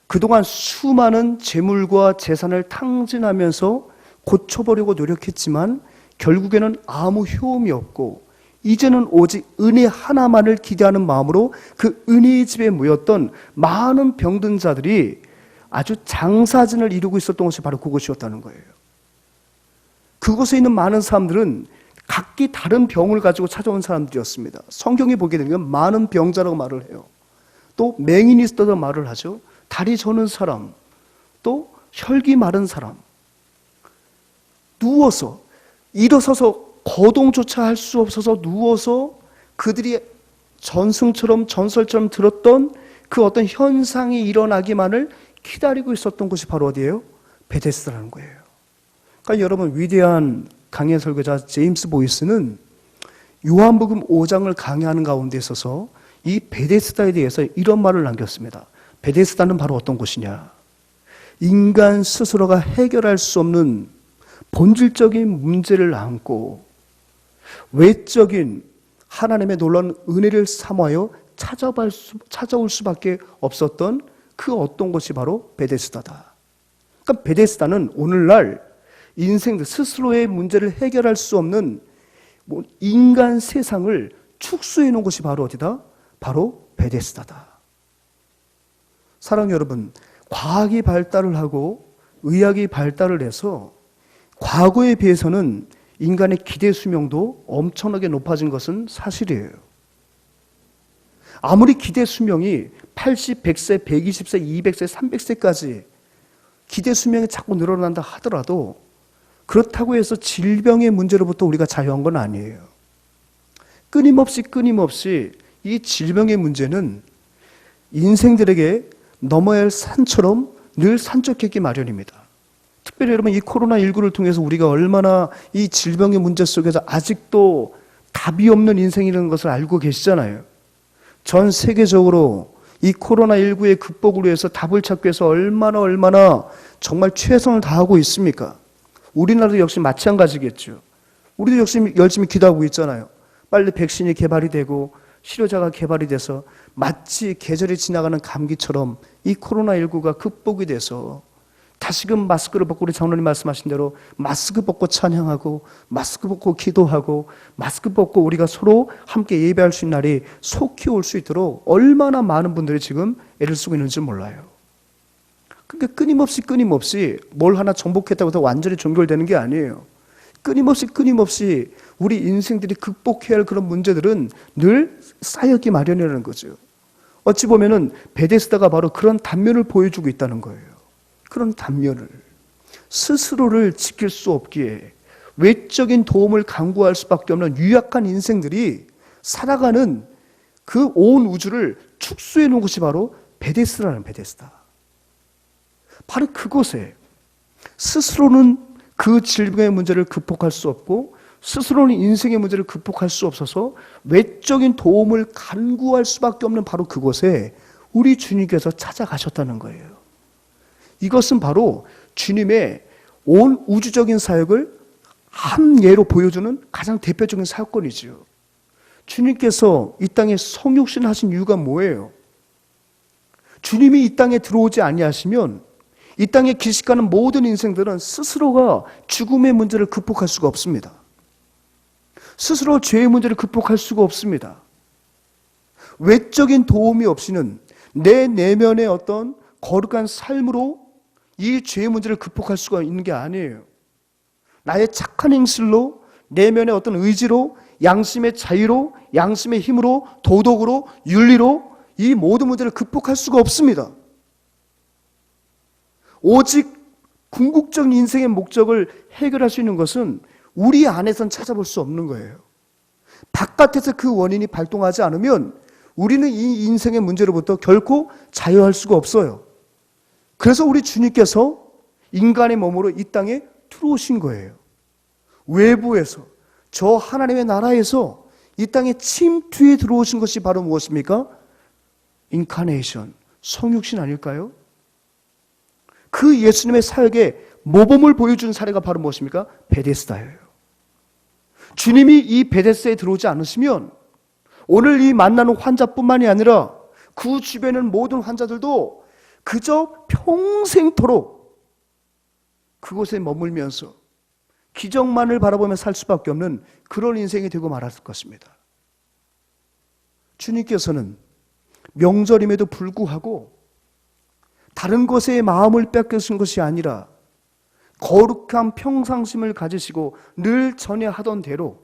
그동안 수많은 재물과 재산을 탕진하면서 고쳐보려고 노력했지만 결국에는 아무 효험이 없고 이제는 오직 은혜 하나만을 기대하는 마음으로 그 은혜의 집에 모였던 많은 병든 자들이 아주 장사진을 이루고 있었던 것이 바로 그곳이었다는 거예요. 그곳에 있는 많은 사람들은 각기 다른 병을 가지고 찾아온 사람들이었습니다. 성경에 보게 되면 많은 병자라고 말을 해요. 또 맹인이 있다고 말을 하죠. 다리 저는 사람, 또 혈기 마른 사람, 누워서 일어서서 거동조차 할 수 없어서 누워서 그들이 전승처럼 전설처럼 들었던 그 어떤 현상이 일어나기만을 기다리고 있었던 곳이 바로 어디예요? 베데스다라는 거예요. 그러니까 여러분, 위대한 강해 설교자 제임스 보이스는 요한복음 5장을 강해하는 가운데 있어서 이 베데스다에 대해서 이런 말을 남겼습니다. 베데스다는 바로 어떤 곳이냐? 인간 스스로가 해결할 수 없는 본질적인 문제를 안고 외적인 하나님의 놀라운 은혜를 사모하여 찾아올 수밖에 없었던 그 어떤 곳이 바로 베데스다다. 그러니까 베데스다는 오늘날 인생 스스로의 문제를 해결할 수 없는 인간 세상을 축소해 놓은 곳이 바로 어디다? 바로 베데스다다. 사랑하는 여러분, 과학이 발달을 하고 의학이 발달을 해서 과거에 비해서는 인간의 기대 수명도 엄청나게 높아진 것은 사실이에요. 아무리 기대 수명이 80, 100세, 120세, 200세, 300세까지 기대 수명이 자꾸 늘어난다 하더라도 그렇다고 해서 질병의 문제로부터 우리가 자유한 건 아니에요. 끊임없이 이 질병의 문제는 인생들에게 넘어야 할 산처럼 늘 산적했기 마련입니다. 특별히 여러분, 이 코로나19를 통해서 우리가 얼마나 이 질병의 문제 속에서 아직도 답이 없는 인생이라는 것을 알고 계시잖아요. 전 세계적으로 이 코로나19의 극복을 위해서 답을 찾기 위해서 얼마나 정말 최선을 다하고 있습니까? 우리나라도 역시 마찬가지겠죠. 우리도 역시 열심히 기도하고 있잖아요. 빨리 백신이 개발이 되고 치료자가 개발이 돼서 마치 계절이 지나가는 감기처럼 이 코로나19가 극복이 돼서 다시금 마스크를 벗고 우리 장로님 말씀하신 대로 마스크 벗고 찬양하고 마스크 벗고 기도하고 마스크 벗고 우리가 서로 함께 예배할 수 있는 날이 속히 올 수 있도록 얼마나 많은 분들이 지금 애를 쓰고 있는지 몰라요. 그러니까 끊임없이 뭘 하나 정복했다고 해서 완전히 종결되는 게 아니에요. 끊임없이 우리 인생들이 극복해야 할 그런 문제들은 늘 쌓였기 마련이라는 거죠. 어찌 보면은 베데스다가 바로 그런 단면을 보여주고 있다는 거예요. 그런 단면을 스스로를 지킬 수 없기에 외적인 도움을 강구할 수밖에 없는 유약한 인생들이 살아가는 그 온 우주를 축소해 놓은 곳이 바로 베데스다라는 베데스다. 바로 그곳에 스스로는 그 질병의 문제를 극복할 수 없고 스스로는 인생의 문제를 극복할 수 없어서 외적인 도움을 간구할 수밖에 없는 바로 그곳에 우리 주님께서 찾아가셨다는 거예요. 이것은 바로 주님의 온 우주적인 사역을 한 예로 보여주는 가장 대표적인 사건이지요. 주님께서 이 땅에 성육신 하신 이유가 뭐예요? 주님이 이 땅에 들어오지 아니하시면 이 땅에 기식하는 모든 인생들은 스스로가 죽음의 문제를 극복할 수가 없습니다. 스스로 죄의 문제를 극복할 수가 없습니다. 외적인 도움이 없이는 내 내면의 어떤 거룩한 삶으로 이 죄의 문제를 극복할 수가 있는 게 아니에요. 나의 착한 행실로, 내면의 어떤 의지로, 양심의 자유로, 양심의 힘으로, 도덕으로, 윤리로 이 모든 문제를 극복할 수가 없습니다. 오직 궁극적인 인생의 목적을 해결할 수 있는 것은 우리 안에선 찾아볼 수 없는 거예요. 바깥에서 그 원인이 발동하지 않으면 우리는 이 인생의 문제로부터 결코 자유할 수가 없어요. 그래서 우리 주님께서 인간의 몸으로 이 땅에 들어오신 거예요. 외부에서, 저 하나님의 나라에서 이 땅에 침투에 들어오신 것이 바로 무엇입니까? 인카네이션, 성육신 아닐까요? 그 예수님의 사역의 모범을 보여준 사례가 바로 무엇입니까? 베데스다예요. 주님이 이 베데스다에 들어오지 않으시면 오늘 이 만나는 환자뿐만이 아니라 그 주변에 있는 모든 환자들도 그저 평생토록 그곳에 머물면서 기적만을 바라보며 살 수밖에 없는 그런 인생이 되고 말았을 것입니다. 주님께서는 명절임에도 불구하고 다른 것에 마음을 뺏기신 것이 아니라 거룩한 평상심을 가지시고 늘 전에 하던 대로,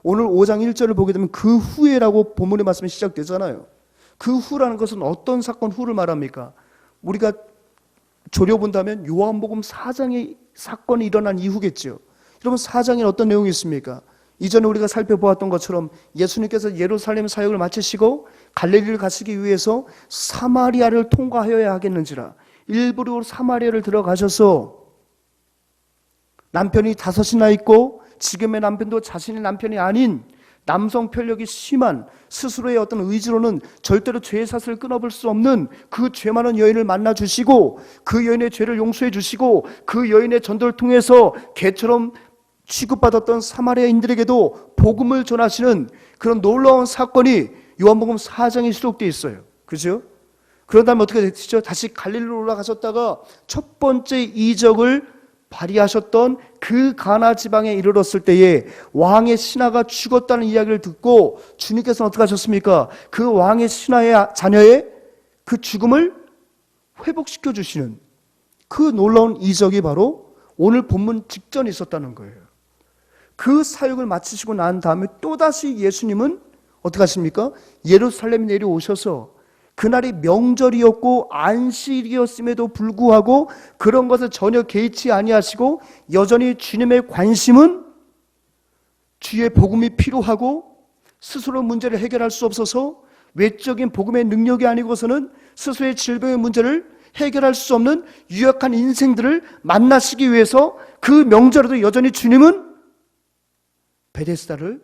오늘 5장 1절을 보게 되면 그 후에라고 본문의 말씀이 시작되잖아요. 그 후라는 것은 어떤 사건 후를 말합니까? 우리가 조려본다면 요한복음 4장의 사건이 일어난 이후겠죠. 여러분, 4장에 어떤 내용이 있습니까? 이전에 우리가 살펴보았던 것처럼 예수님께서 예루살렘 사역을 마치시고 갈릴리를 가시기 위해서 사마리아를 통과하여야 하겠는지라 일부러 사마리아를 들어가셔서 남편이 5이나 있고 지금의 남편도 자신의 남편이 아닌 남성 편력이 심한 스스로의 어떤 의지로는 절대로 죄의 사슬을 끊어볼 수 없는 그 죄 많은 여인을 만나 주시고 그 여인의 죄를 용서해 주시고 그 여인의 전도를 통해서 개처럼 취급받았던 사마리아인들에게도 복음을 전하시는 그런 놀라운 사건이 요한복음 4장에 수록되어 있어요. 그죠? 그런 다음에 어떻게 됐죠? 다시 갈릴리로 올라가셨다가 첫 번째 이적을 발휘하셨던 그 가나 지방에 이르렀을 때에 왕의 신하가 죽었다는 이야기를 듣고 주님께서는 어떻게 하셨습니까? 그 왕의 신하의 자녀의 그 죽음을 회복시켜 주시는 그 놀라운 이적이 바로 오늘 본문 직전에 있었다는 거예요. 그 사역을 마치시고 난 다음에 또다시 예수님은 어떻게 하십니까? 예루살렘에 내려오셔서 그날이 명절이었고 안식일이었음에도 불구하고 그런 것을 전혀 개의치 아니하시고 여전히 주님의 관심은 주의 복음이 필요하고 스스로 문제를 해결할 수 없어서 외적인 복음의 능력이 아니고서는 스스로의 질병의 문제를 해결할 수 없는 유약한 인생들을 만나시기 위해서 그 명절에도 여전히 주님은 베데스다를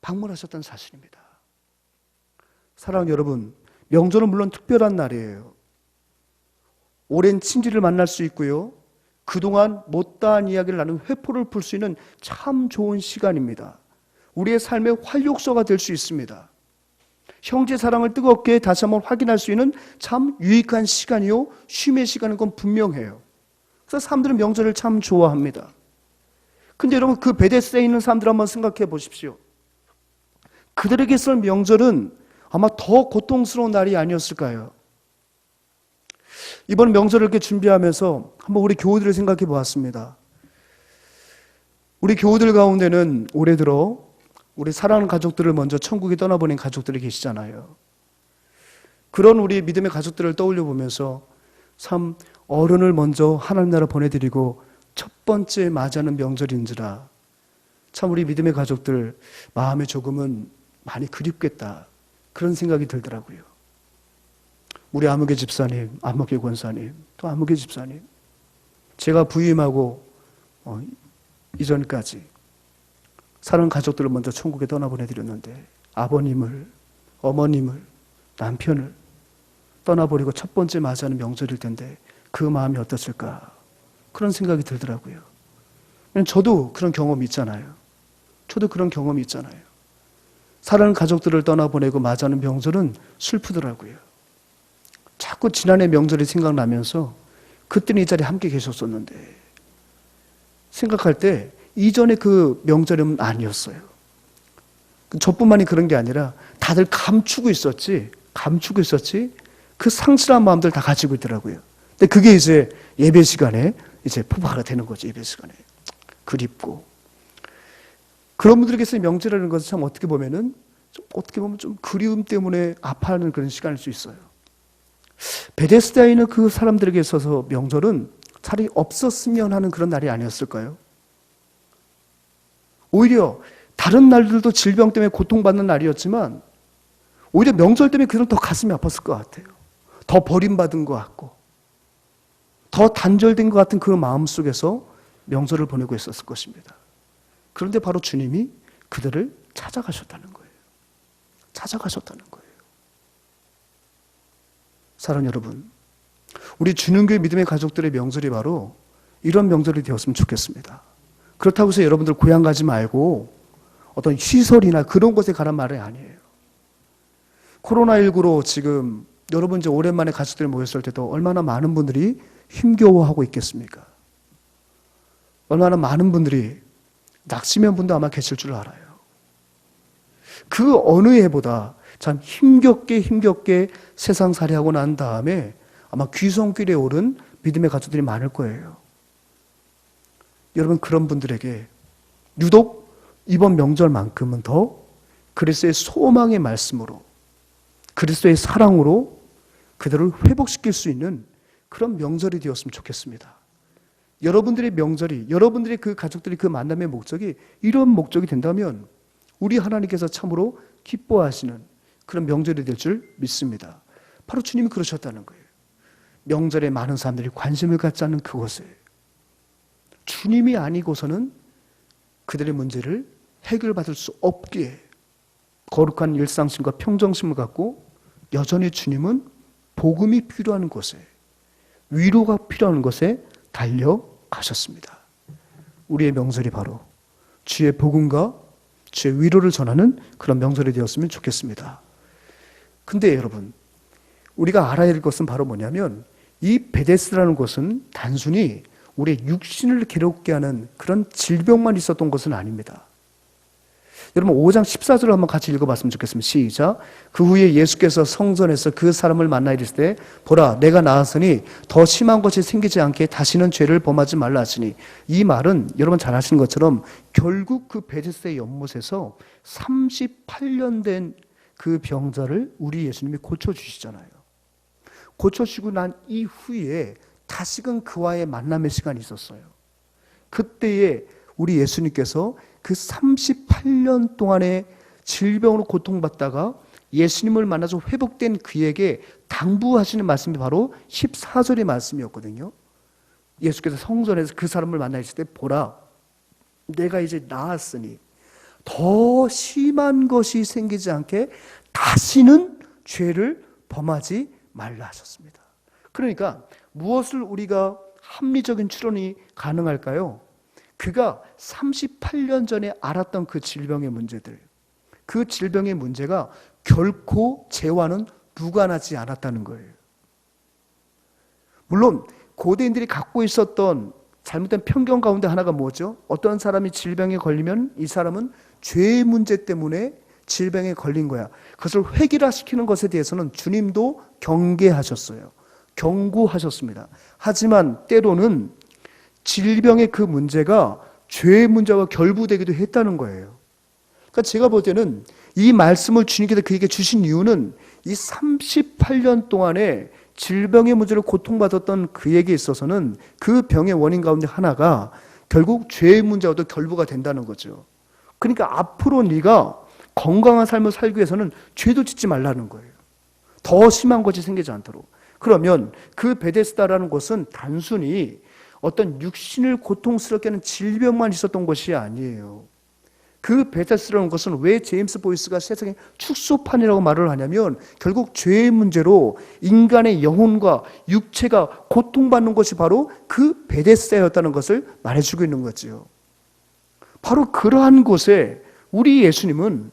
방문하셨다는 사실입니다. 사랑하는 여러분, 명절은 물론 특별한 날이에요. 오랜 친지를 만날 수 있고요. 그동안 못다한 이야기를 나눈 회포를 풀 수 있는 참 좋은 시간입니다. 우리의 삶의 활력소가 될 수 있습니다. 형제 사랑을 뜨겁게 다시 한번 확인할 수 있는 참 유익한 시간이요, 쉼의 시간인 건 분명해요. 그래서 사람들은 명절을 참 좋아합니다. 근데 여러분, 그 베데스다에 있는 사람들 한번 생각해 보십시오. 그들에게 있을 명절은 아마 더 고통스러운 날이 아니었을까요? 이번 명절을 이렇게 준비하면서 한번 우리 교우들을 생각해 보았습니다. 우리 교우들 가운데는 올해 들어 우리 사랑하는 가족들을 먼저 천국에 떠나보낸 가족들이 계시잖아요. 그런 우리 믿음의 가족들을 떠올려 보면서 참 어른을 먼저 하나님 나라 보내드리고 첫 번째 맞이하는 명절인지라 참 우리 믿음의 가족들 마음에 조금은 많이 그립겠다, 그런 생각이 들더라고요. 우리 아무개 집사님, 아무개 권사님, 또 아무개 집사님, 제가 부임하고 이전까지 사랑하는 가족들을 먼저 천국에 떠나보내드렸는데 아버님을, 어머님을, 남편을 떠나버리고 첫 번째 맞이하는 명절일 텐데 그 마음이 어떻을까, 그런 생각이 들더라고요. 저도 그런 경험이 있잖아요. 사랑하는 가족들을 떠나보내고 맞이하는 명절은 슬프더라고요. 자꾸 지난해 명절이 생각나면서 그때는 이 자리에 함께 계셨었는데 생각할 때 이전에 그 명절은 아니었어요. 저뿐만이 그런 게 아니라 다들 감추고 있었지 그 상실한 마음들 다 가지고 있더라고요. 근데 그게 이제 예배 시간에 이제 포화가 되는 거죠. 예배 시간에 그립고, 그런 분들에게서 명절이라는 것은 참 어떻게 보면 좀 그리움 때문에 아파하는 그런 시간일 수 있어요. 베데스다에 있는 그 사람들에게 있어서 명절은 차라리 없었으면 하는 그런 날이 아니었을까요? 오히려 다른 날들도 질병 때문에 고통받는 날이었지만 오히려 명절 때문에 그들은 더 가슴이 아팠을 것 같아요. 더 버림받은 것 같고 더 단절된 것 같은 그 마음 속에서 명절을 보내고 있었을 것입니다. 그런데 바로 주님이 그들을 찾아가셨다는 거예요. 사랑하는 여러분, 우리 주님교회 믿음의 가족들의 명절이 바로 이런 명절이 되었으면 좋겠습니다. 그렇다고 해서 여러분들 고향 가지 말고 어떤 시설이나 그런 곳에 가란 말이 아니에요. 코로나19로 지금 여러분 이제 오랜만에 가족들이 모였을 때도 얼마나 많은 분들이 힘겨워하고 있겠습니까? 얼마나 많은 분들이 낙심한 분도 아마 계실 줄 알아요. 그 어느 해보다 참 힘겹게 세상살이하고 난 다음에 아마 귀성길에 오른 믿음의 가족들이 많을 거예요. 여러분, 그런 분들에게 유독 이번 명절만큼은 더 그리스도의 소망의 말씀으로, 그리스도의 사랑으로 그들을 회복시킬 수 있는 그런 명절이 되었으면 좋겠습니다. 여러분들의 명절이, 여러분들의 그 가족들이 그 만남의 목적이 이런 목적이 된다면 우리 하나님께서 참으로 기뻐하시는 그런 명절이 될 줄 믿습니다. 바로 주님이 그러셨다는 거예요. 명절에 많은 사람들이 관심을 갖지 않는 그곳에 주님이 아니고서는 그들의 문제를 해결받을 수 없기에 거룩한 일상심과 평정심을 갖고 여전히 주님은 복음이 필요한 곳에, 위로가 필요한 곳에 달려가셨습니다. 우리의 명절이 바로 주의 복음과 주의 위로를 전하는 그런 명절이 되었으면 좋겠습니다. 근데 여러분, 우리가 알아야 할 것은 바로 뭐냐면 이 베데스라는 곳은 단순히 우리의 육신을 괴롭게 하는 그런 질병만 있었던 것은 아닙니다. 여러분 5장 14절을 한번 같이 읽어봤으면 좋겠습니다. 시작. 그 후에 예수께서 성전에서 그 사람을 만나 이르실 때 보라 내가 나았으니 더 심한 것이 생기지 않게 다시는 죄를 범하지 말라 하시니, 이 말은 여러분 잘 아시는 것처럼 결국 그 베데스다의 연못에서 38년 된 그 병자를 우리 예수님이 고쳐주시잖아요. 고쳐주시고 난 이후에 다시금 그와의 만남의 시간이 있었어요. 그때에 우리 예수님께서 그 38년 동안의 질병으로 고통받다가 예수님을 만나서 회복된 그에게 당부하시는 말씀이 바로 14절의 말씀이었거든요. 예수께서 성전에서 그 사람을 만나 있을 때 보라 내가 이제 나았으니 더 심한 것이 생기지 않게 다시는 죄를 범하지 말라 하셨습니다. 그러니까 무엇을 우리가 합리적인 추론이 가능할까요? 그가 38년 전에 알았던 그 질병의 문제들, 그 질병의 문제가 결코 죄와는 무관하지 않았다는 거예요. 물론 고대인들이 갖고 있었던 잘못된 편견 가운데 하나가 뭐죠? 어떤 사람이 질병에 걸리면 이 사람은 죄의 문제 때문에 질병에 걸린 거야. 그것을 획일화시키는 것에 대해서는 주님도 경계하셨어요. 경고하셨습니다. 하지만 때로는 질병의 그 문제가 죄의 문제와 결부되기도 했다는 거예요. 그러니까 제가 볼 때는 이 말씀을 주님께서 그에게 주신 이유는 이 38년 동안에 질병의 문제로 고통받았던 그에게 있어서는 그 병의 원인 가운데 하나가 결국 죄의 문제와도 결부가 된다는 거죠. 그러니까 앞으로 네가 건강한 삶을 살기 위해서는 죄도 짓지 말라는 거예요. 더 심한 것이 생기지 않도록. 그러면 그 베데스다라는 곳은 단순히 어떤 육신을 고통스럽게 하는 질병만 있었던 것이 아니에요. 그 베데스다라는 것은 왜 제임스 보이스가 세상의 축소판이라고 말을 하냐면 결국 죄의 문제로 인간의 영혼과 육체가 고통받는 것이 바로 그 베데스다였다는 것을 말해주고 있는 거지요. 바로 그러한 곳에 우리 예수님은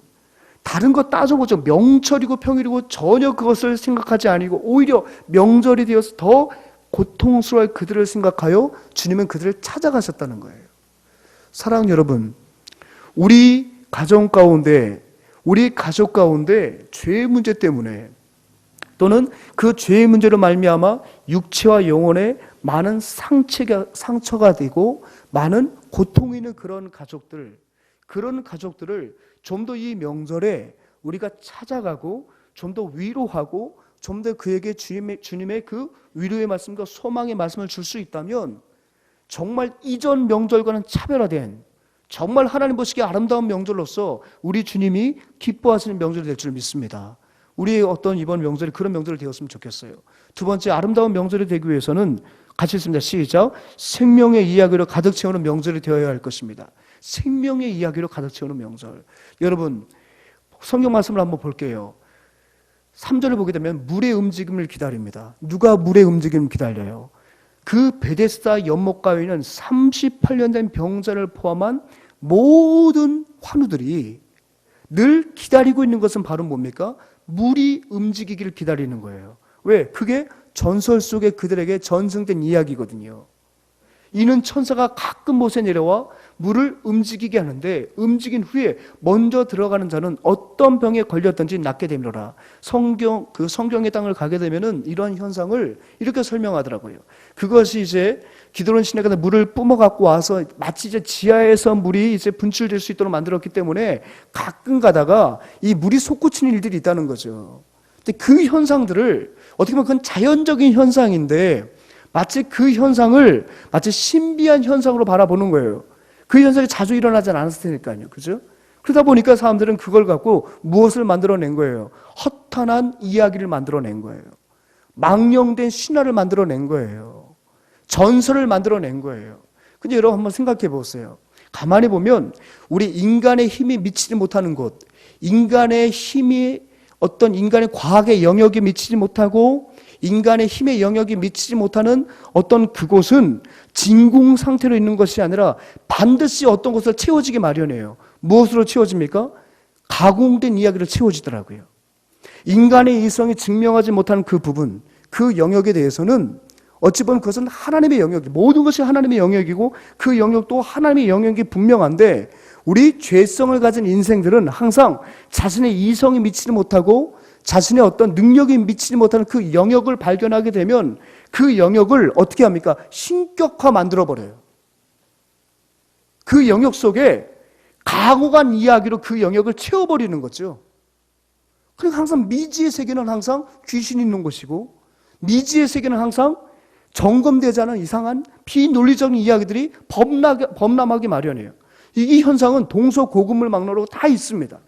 다른 거 따져보죠. 명철이고 평일이고 전혀 그것을 생각하지 아니고 오히려 명절이 되어서 더 고통스러워할 그들을 생각하여 주님은 그들을 찾아가셨다는 거예요. 사랑하는 여러분, 우리 가정 가운데, 우리 가족 가운데 죄의 문제 때문에 또는 그 죄의 문제로 말미암아 육체와 영혼에 많은 상처가 되고 많은 고통이 있는 그런 가족들을 좀 더 이 명절에 우리가 찾아가고 좀 더 위로하고 좀 더 그에게 주님의 그 위로의 말씀과 소망의 말씀을 줄 수 있다면 정말 이전 명절과는 차별화된 정말 하나님 보시기에 아름다운 명절로서 우리 주님이 기뻐하시는 명절이 될 줄 믿습니다. 우리의 어떤 이번 명절이 그런 명절이 되었으면 좋겠어요. 두 번째, 아름다운 명절이 되기 위해서는 같이 읽습니다. 시작. 생명의 이야기로 가득 채우는 명절이 되어야 할 것입니다. 생명의 이야기로 가득 채우는 명절. 여러분, 성경 말씀을 한번 볼게요. 3절을 보게 되면 물의 움직임을 기다립니다. 누가 물의 움직임을 기다려요? 그 베데스다 연못 가운데는 38년 된 병자를 포함한 모든 환우들이 늘 기다리고 있는 것은 바로 뭡니까? 물이 움직이기를 기다리는 거예요. 왜? 그게 전설 속에 그들에게 전승된 이야기거든요. 이는 천사가 가끔 못에 내려와 물을 움직이게 하는데 움직인 후에 먼저 들어가는 자는 어떤 병에 걸렸든지 낫게 되리라. 성경의 땅을 가게 되면은 이런 현상을 이렇게 설명하더라고요. 그것이 이제 기드론 시내가 물을 뿜어 갖고 와서 마치 이제 지하에서 물이 이제 분출될 수 있도록 만들었기 때문에 가끔 가다가 이 물이 솟구치는 일들이 있다는 거죠. 근데 그 현상들을 어떻게 보면 그건 자연적인 현상인데 마치 그 현상을 마치 신비한 현상으로 바라보는 거예요. 그 현상이 자주 일어나지 않았을 테니까요. 그죠? 그러다 보니까 사람들은 그걸 갖고 무엇을 만들어낸 거예요? 허탄한 이야기를 만들어낸 거예요. 망령된 신화를 만들어낸 거예요. 전설을 만들어낸 거예요. 근데 여러분 한번 생각해 보세요. 가만히 보면 우리 인간의 힘이 미치지 못하는 곳, 인간의 힘이 어떤 인간의 과학의 영역에 미치지 못하고 인간의 힘의 영역이 미치지 못하는 어떤 그곳은 진공 상태로 있는 것이 아니라 반드시 어떤 것을 채워지기 마련이에요. 무엇으로 채워집니까? 가공된 이야기로 채워지더라고요. 인간의 이성이 증명하지 못하는 그 부분, 그 영역에 대해서는 어찌 보면 그것은 하나님의 영역이, 모든 것이 하나님의 영역이고 그 영역도 하나님의 영역이 분명한데 우리 죄성을 가진 인생들은 항상 자신의 이성이 미치지 못하고 자신의 어떤 능력이 미치지 못하는 그 영역을 발견하게 되면 그 영역을 어떻게 합니까? 신격화 만들어버려요. 그 영역 속에 가공한 이야기로 그 영역을 채워버리는 거죠. 그리고 항상 미지의 세계는 항상 귀신이 있는 것이고 미지의 세계는 항상 점검되지 않은 이상한 비논리적인 이야기들이 범람하기 마련이에요. 이 현상은 동서고금을 막론하고 다 있습니다.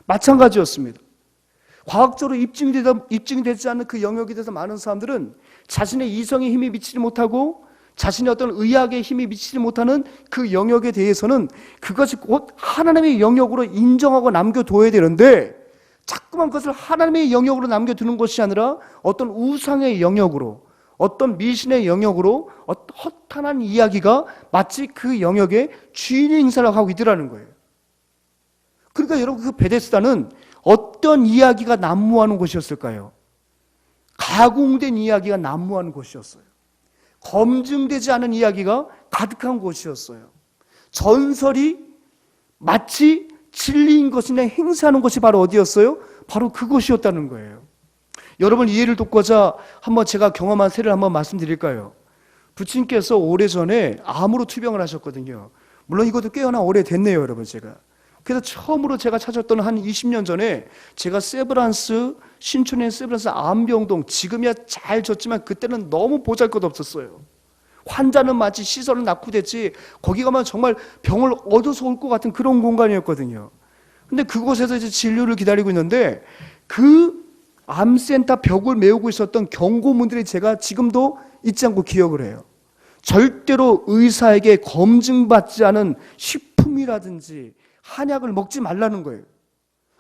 마찬가지였습니다. 과학적으로 입증이 되지 않는 그 영역에 대해서 많은 사람들은 자신의 이성의 힘이 미치지 못하고 자신의 어떤 의학의 힘이 미치지 못하는 그 영역에 대해서는 그것이 곧 하나님의 영역으로 인정하고 남겨둬야 되는데 자꾸만 그것을 하나님의 영역으로 남겨두는 것이 아니라 어떤 우상의 영역으로 어떤 미신의 영역으로 허탄한 이야기가 마치 그 영역의 주인의 행사를 하고 있더라는 거예요. 그러니까 여러분 그 베데스다는 어떤 이야기가 난무하는 곳이었을까요? 가공된 이야기가 난무하는 곳이었어요. 검증되지 않은 이야기가 가득한 곳이었어요. 전설이 마치 진리인 것이냐 행사하는 것이 바로 어디였어요? 바로 그곳이었다는 거예요. 여러분 이해를 돕고자 한번 제가 경험한 세례를 한번 말씀드릴까요? 부친께서 오래전에 암으로 투병을 하셨거든요. 물론 이것도 꽤나 오래됐네요, 여러분 제가. 그래서 처음으로 제가 찾았던 한 20년 전에 제가 세브란스, 신촌의 세브란스 암병동, 지금이야 잘 졌지만 그때는 너무 보잘것없었어요. 환자는 마치 시설은 낙후됐지 거기 가면 정말 병을 얻어서 올 것 같은 그런 공간이었거든요. 근데 그곳에서 이제 진료를 기다리고 있는데 그 암센터 벽을 메우고 있었던 경고문들이 제가 지금도 잊지 않고 기억을 해요. 절대로 의사에게 검증받지 않은 식품이라든지 한약을 먹지 말라는 거예요.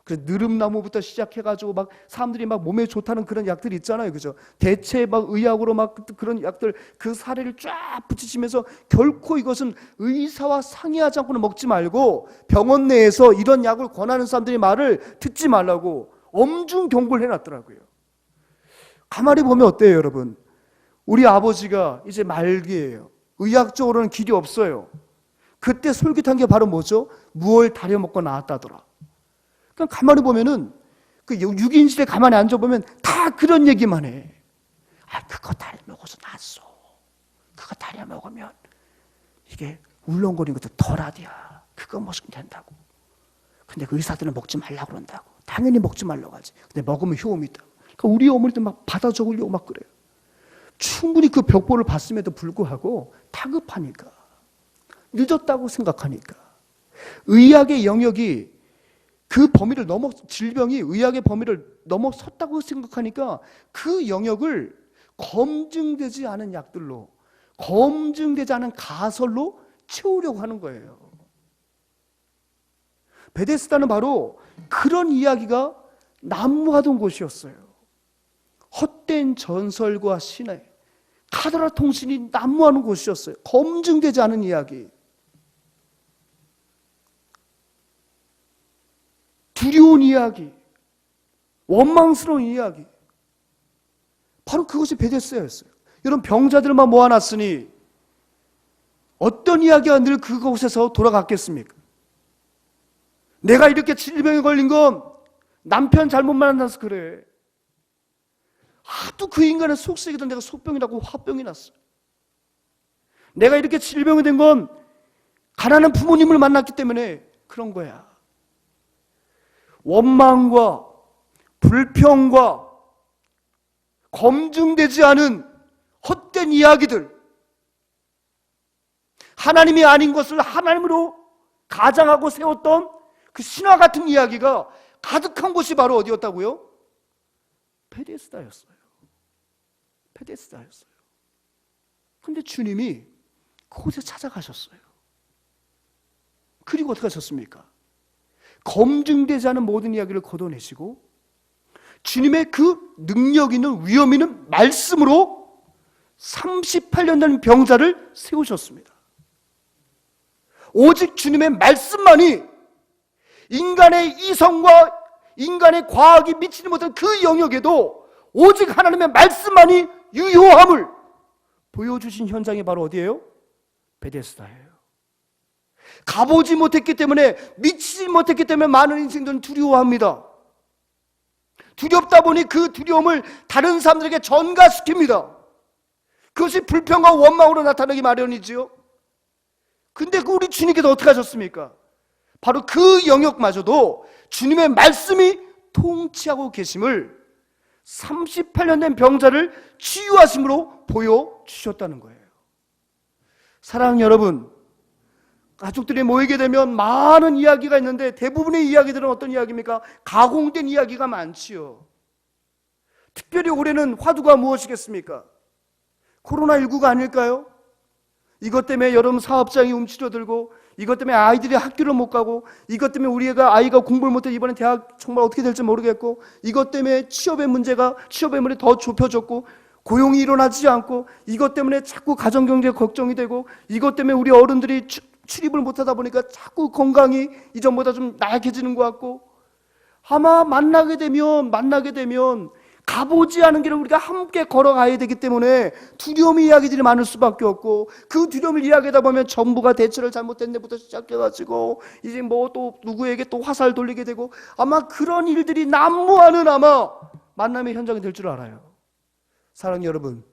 그래서 느릅나무부터 시작해가지고 막 사람들이 막 몸에 좋다는 그런 약들이 있잖아요. 그죠? 대체 막 의학으로 막 그런 약들 그 사례를 쫙 붙이시면서 결코 이것은 의사와 상의하지 않고는 먹지 말고 병원 내에서 이런 약을 권하는 사람들의 말을 듣지 말라고 엄중 경고를 해놨더라고요. 가만히 보면 어때요, 여러분? 우리 아버지가 이제 말기예요. 의학적으로는 길이 없어요. 그때 솔깃한 게 바로 뭐죠? 무얼 다려 먹고 나왔다더라. 그러니까 가만히 보면은 그 6인실에 가만히 앉아보면 다 그런 얘기만 해. 아, 그거 다려 먹어서 낫어. 그거 다려 먹으면 이게 울렁거리는 것도 덜하디야. 그거 먹으면 된다고. 근데 그 의사들은 먹지 말라고 그런다고. 당연히 먹지 말라고 하지. 근데 먹으면 효험이 있다. 그러니까 우리 어머니도 막 받아 적으려고 막 그래요. 충분히 그 벽보를 봤음에도 불구하고 다급하니까. 늦었다고 생각하니까. 의학의 영역이 그 범위를 질병이 의학의 범위를 넘어섰다고 생각하니까 그 영역을 검증되지 않은 약들로, 검증되지 않은 가설로 채우려고 하는 거예요. 베데스다는 바로 그런 이야기가 난무하던 곳이었어요. 헛된 전설과 신의 카더라 통신이 난무하는 곳이었어요. 검증되지 않은 이야기. 두려운 이야기, 원망스러운 이야기. 바로 그것이 베데스다였어요. 여러분 병자들만 모아놨으니 어떤 이야기가 늘 그곳에서 돌아갔겠습니까? 내가 이렇게 질병에 걸린 건 남편 잘못 만나서 그래. 하도 그 인간의 속색이던 내가 속병이 나고 화병이 났어. 내가 이렇게 질병이 된 건 가난한 부모님을 만났기 때문에 그런 거야. 원망과 불평과 검증되지 않은 헛된 이야기들, 하나님이 아닌 것을 하나님으로 가장하고 세웠던 그 신화 같은 이야기가 가득한 곳이 바로 어디였다고요? 베데스다였어요. 베데스다였어요. 근데 주님이 그곳에 찾아가셨어요. 그리고 어떻게 하셨습니까? 검증되지 않은 모든 이야기를 걷어내시고 주님의 그 능력 있는 위엄 있는 말씀으로 38년 된 병자를 세우셨습니다. 오직 주님의 말씀만이 인간의 이성과 인간의 과학이 미치지 못한 그 영역에도 오직 하나님의 말씀만이 유효함을 보여주신 현장이 바로 어디예요? 베데스다예요. 가보지 못했기 때문에, 미치지 못했기 때문에 많은 인생들은 두려워합니다. 두렵다 보니 그 두려움을 다른 사람들에게 전가시킵니다. 그것이 불평과 원망으로 나타나기 마련이지요. 근데 우리 주님께서 어떻게 하셨습니까? 바로 그 영역마저도 주님의 말씀이 통치하고 계심을 38년 된 병자를 치유하심으로 보여주셨다는 거예요. 사랑하는 여러분, 가족들이 모이게 되면 많은 이야기가 있는데 대부분의 이야기들은 어떤 이야기입니까? 가공된 이야기가 많지요. 특별히 올해는 화두가 무엇이겠습니까? 코로나19가 아닐까요? 이것 때문에 여러분 사업장이 움츠러들고, 이것 때문에 아이들이 학교를 못 가고, 이것 때문에 우리 아이가 공부를 못해 이번에 대학 정말 어떻게 될지 모르겠고, 이것 때문에 취업의 문이 더 좁혀졌고, 고용이 일어나지 않고, 이것 때문에 자꾸 가정경제가 걱정이 되고, 이것 때문에 우리 어른들이 출입을 못하다 보니까 자꾸 건강이 이전보다 좀 나약해지는 것 같고, 아마 만나게 되면 가보지 않은 길을 우리가 함께 걸어가야 되기 때문에 두려움의 이야기들이 많을 수밖에 없고, 그 두려움을 이야기하다 보면 정부가 대처를 잘못했네부터 시작해가지고 이제 뭐 또 누구에게 또 화살 돌리게 되고, 아마 그런 일들이 난무하는 아마 만남의 현장이 될 줄 알아요. 사랑하는 여러분,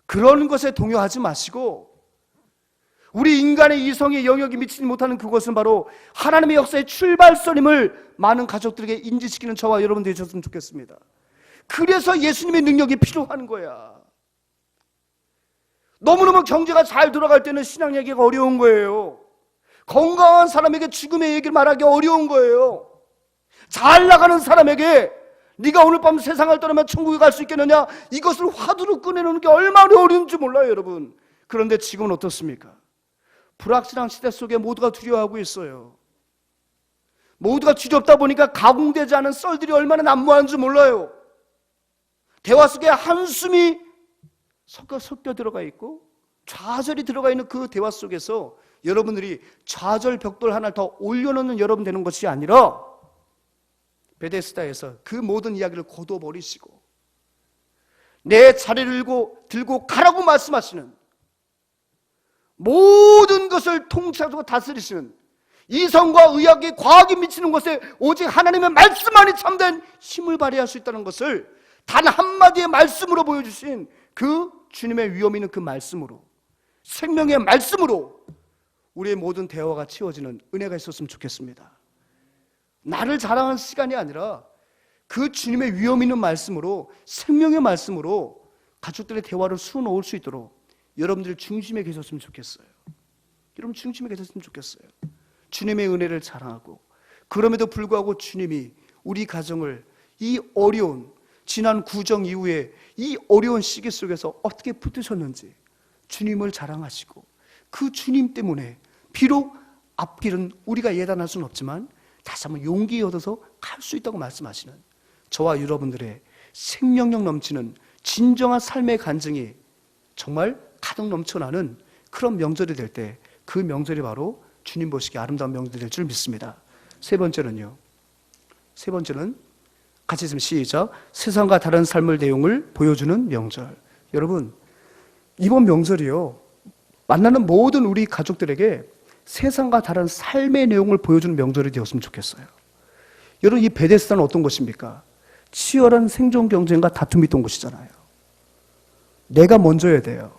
그런 것에 동요하지 마시고 우리 인간의 이성의 영역이 미치지 못하는 그것은 바로 하나님의 역사의 출발선임을 많은 가족들에게 인지시키는 저와 여러분 되셨으면 좋겠습니다. 그래서 예수님의 능력이 필요한 거야. 너무너무 경제가 잘 돌아갈 때는 신앙 얘기가 어려운 거예요. 건강한 사람에게 죽음의 얘기를 말하기 어려운 거예요. 잘 나가는 사람에게 네가 오늘 밤 세상을 떠나면 천국에 갈 수 있겠느냐, 이것을 화두로 꺼내놓는 게 얼마나 어려운지 몰라요, 여러분. 그런데 지금은 어떻습니까? 불확실한 시대 속에 모두가 두려워하고 있어요. 모두가 두렵다 보니까 가공되지 않은 썰들이 얼마나 난무하는지 몰라요. 대화 속에 한숨이 섞여 들어가 있고 좌절이 들어가 있는 그 대화 속에서 여러분들이 좌절 벽돌 하나를 더 올려놓는 여러분 되는 것이 아니라 베데스다에서 그 모든 이야기를 거둬버리시고 내 자리를 들고 가라고 말씀하시는, 모든 것을 통치하고 다스리시는, 이성과 의학의 과학이 미치는 것에 오직 하나님의 말씀만이 참된 힘을 발휘할 수 있다는 것을 단 한마디의 말씀으로 보여주신 그 주님의 위엄 있는 그 말씀으로, 생명의 말씀으로 우리의 모든 대화가 채워지는 은혜가 있었으면 좋겠습니다. 나를 자랑하는 시간이 아니라 그 주님의 위엄 있는 말씀으로, 생명의 말씀으로 가족들의 대화를 수놓을 수 있도록 여러분들 중심에 계셨으면 좋겠어요. 여러분 중심에 계셨으면 좋겠어요. 주님의 은혜를 자랑하고, 그럼에도 불구하고 주님이 우리 가정을 이 어려운 지난 구정 이후에 이 어려운 시기 속에서 어떻게 붙드셨는지 주님을 자랑하시고, 그 주님 때문에 비록 앞길은 우리가 예단할 수는 없지만 다시 한번 용기 얻어서 갈 수 있다고 말씀하시는 저와 여러분들의 생명력 넘치는 진정한 삶의 간증이 정말 가득 넘쳐나는 그런 명절이 될 때, 그 명절이 바로 주님 보시기에 아름다운 명절이 될 줄 믿습니다. 세 번째는 같이 있으면 시작. 세상과 다른 삶의 내용을 보여주는 명절. 여러분, 이번 명절이요, 만나는 모든 우리 가족들에게 세상과 다른 삶의 내용을 보여주는 명절이 되었으면 좋겠어요. 여러분, 이 베데스다는 어떤 곳입니까? 치열한 생존 경쟁과 다툼이 있던 곳이잖아요. 내가 먼저여야 돼요.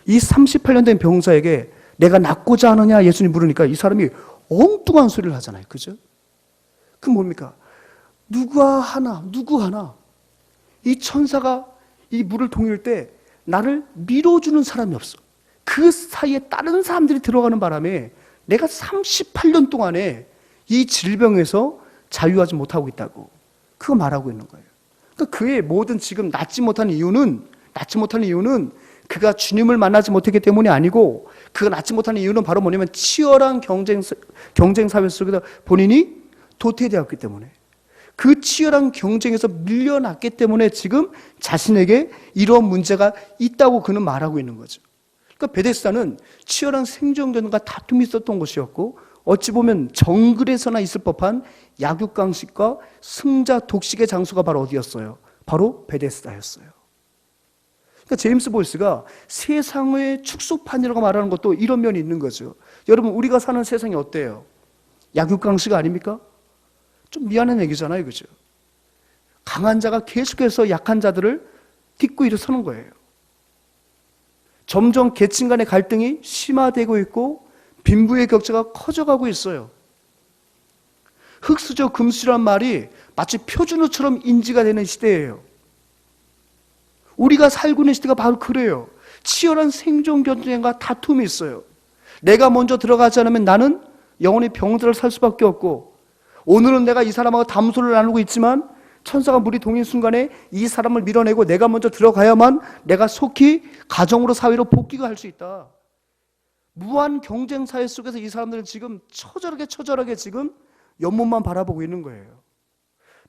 이 38년 된 병사에게 내가 낫고자 하느냐 예수님 물으니까 이 사람이 엉뚱한 소리를 하잖아요. 그죠? 그 뭡니까? 누구 하나. 이 천사가 이 물을 동일 때 나를 밀어주는 사람이 없어. 그 사이에 다른 사람들이 들어가는 바람에 내가 38년 동안에 이 질병에서 자유하지 못하고 있다고. 그거 말하고 있는 거예요. 그러니까 그의 모든 지금 낫지 못하는 이유는 그가 주님을 만나지 못했기 때문이 아니고, 그가 낫지 못하는 이유는 바로 뭐냐면 치열한 경쟁 사회 속에서 본인이 도태되었기 때문에, 그 치열한 경쟁에서 밀려났기 때문에 지금 자신에게 이런 문제가 있다고 그는 말하고 있는 거죠. 그러니까 베데스다는 치열한 생존전과 다툼이 있었던 곳이었고, 어찌 보면 정글에서나 있을 법한 약육강식과 승자 독식의 장소가 바로 어디였어요? 바로 베데스다였어요. 그러니까 제임스 보이스가 세상의 축소판이라고 말하는 것도 이런 면이 있는 거죠. 여러분, 우리가 사는 세상이 어때요? 약육강식 아닙니까? 좀 미안한 얘기잖아요, 그죠? 강한 자가 계속해서 약한 자들을 딛고 일어서는 거예요. 점점 계층 간의 갈등이 심화되고 있고 빈부의 격차가 커져가고 있어요. 흙수저 금수저란 말이 마치 표준어처럼 인지가 되는 시대예요. 우리가 살고 있는 시대가 바로 그래요. 치열한 생존 경쟁과 다툼이 있어요. 내가 먼저 들어가지 않으면 나는 영원히 병들어 살 수밖에 없고, 오늘은 내가 이 사람하고 담소를 나누고 있지만 천사가 물이 동인 순간에 이 사람을 밀어내고 내가 먼저 들어가야만 내가 속히 가정으로 사회로 복귀가 할 수 있다. 무한 경쟁 사회 속에서 이 사람들은 지금 처절하게 지금 연못만 바라보고 있는 거예요.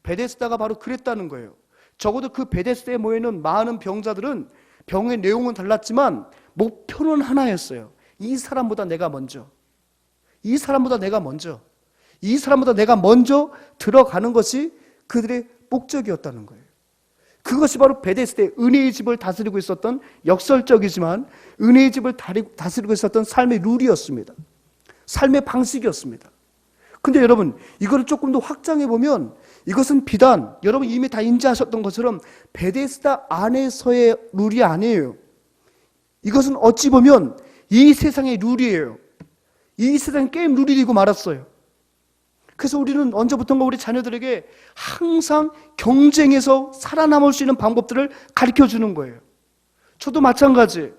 베데스다가 바로 그랬다는 거예요. 적어도 그 베데스다에 모여있는 많은 병자들은 병의 내용은 달랐지만 목표는 하나였어요. 이 사람보다 내가 먼저 들어가는 것이 그들의 목적이었다는 거예요. 그것이 바로 베데스다의 은혜의 집을 다스리고 있었던 역설적이지만 은혜의 집을 다스리고 있었던 삶의 룰이었습니다. 삶의 방식이었습니다. 근데 여러분, 이거를 조금 더 확장해 보면 이것은 비단 여러분 이미 다 인지하셨던 것처럼 베데스다 안에서의 룰이 아니에요. 이것은 어찌 보면 이 세상의 룰이에요. 이 세상 게임 룰이 되고 말았어요. 그래서 우리는 언제부턴가 우리 자녀들에게 항상 경쟁에서 살아남을 수 있는 방법들을 가르쳐 주는 거예요. 저도 마찬가지.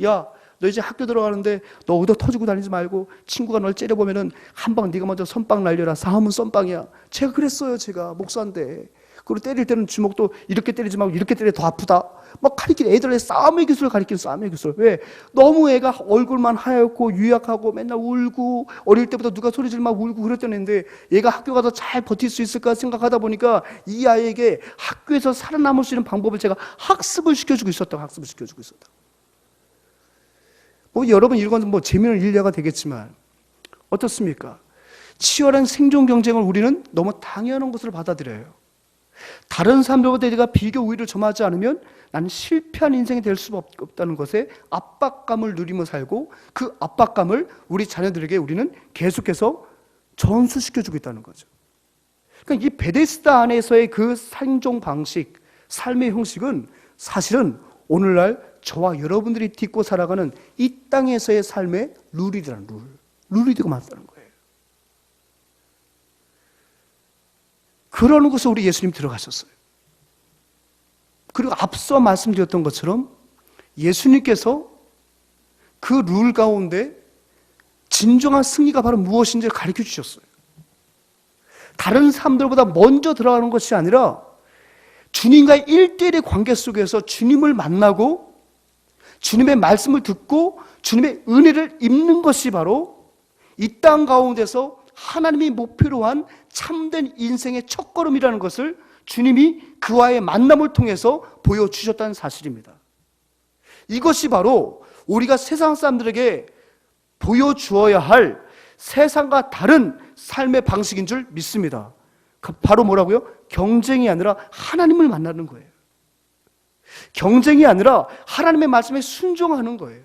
야, 너 이제 학교 들어가는데 너 어디다 터지고 다니지 말고 친구가 널 째려보면은 한 방 네가 먼저 선빵 날려라. 싸움은 썸빵이야. 제가 그랬어요. 제가 목사인데. 그리고 때릴 때는 주먹도 이렇게 때리지 말고 이렇게 때려 더 아프다. 막 가리키는 애들의 싸움의 기술을 가리키는 싸움의 기술. 왜? 너무 애가 얼굴만 하얗고 유약하고 맨날 울고 어릴 때부터 누가 소리 지르면 막 울고 그랬던 애인데 얘가 학교 가서 잘 버틸 수 있을까 생각하다 보니까 이 아이에게 학교에서 살아남을 수 있는 방법을 제가 학습을 시켜주고 있었다. 뭐 여러분 이건 뭐 재미있는 일례가 되겠지만 어떻습니까? 치열한 생존 경쟁을 우리는 너무 당연한 것으로 받아들여요. 다른 사람들보다 내가 비교 우위를 점하지 않으면 나는 실패한 인생이 될 수 없다는 것에 압박감을 누리며 살고 그 압박감을 우리 자녀들에게 우리는 계속해서 전수시켜주고 있다는 거죠. 그러니까 이 베데스다 안에서의 그 생존 방식, 삶의 형식은 사실은 오늘날 저와 여러분들이 딛고 살아가는 이 땅에서의 삶의 룰이라는 룰이 되고 맞다는 거예요. 그러는 곳에 우리 예수님 들어가셨어요. 그리고 앞서 말씀드렸던 것처럼 예수님께서 그 룰 가운데 진정한 승리가 바로 무엇인지를 가르쳐 주셨어요. 다른 사람들보다 먼저 들어가는 것이 아니라 주님과의 1대1의 관계 속에서 주님을 만나고 주님의 말씀을 듣고 주님의 은혜를 입는 것이 바로 이 땅 가운데서 하나님이 목표로 한 참된 인생의 첫걸음이라는 것을 주님이 그와의 만남을 통해서 보여주셨다는 사실입니다. 이것이 바로 우리가 세상 사람들에게 보여주어야 할 세상과 다른 삶의 방식인 줄 믿습니다. 바로 뭐라고요? 경쟁이 아니라 하나님을 만나는 거예요. 경쟁이 아니라 하나님의 말씀에 순종하는 거예요.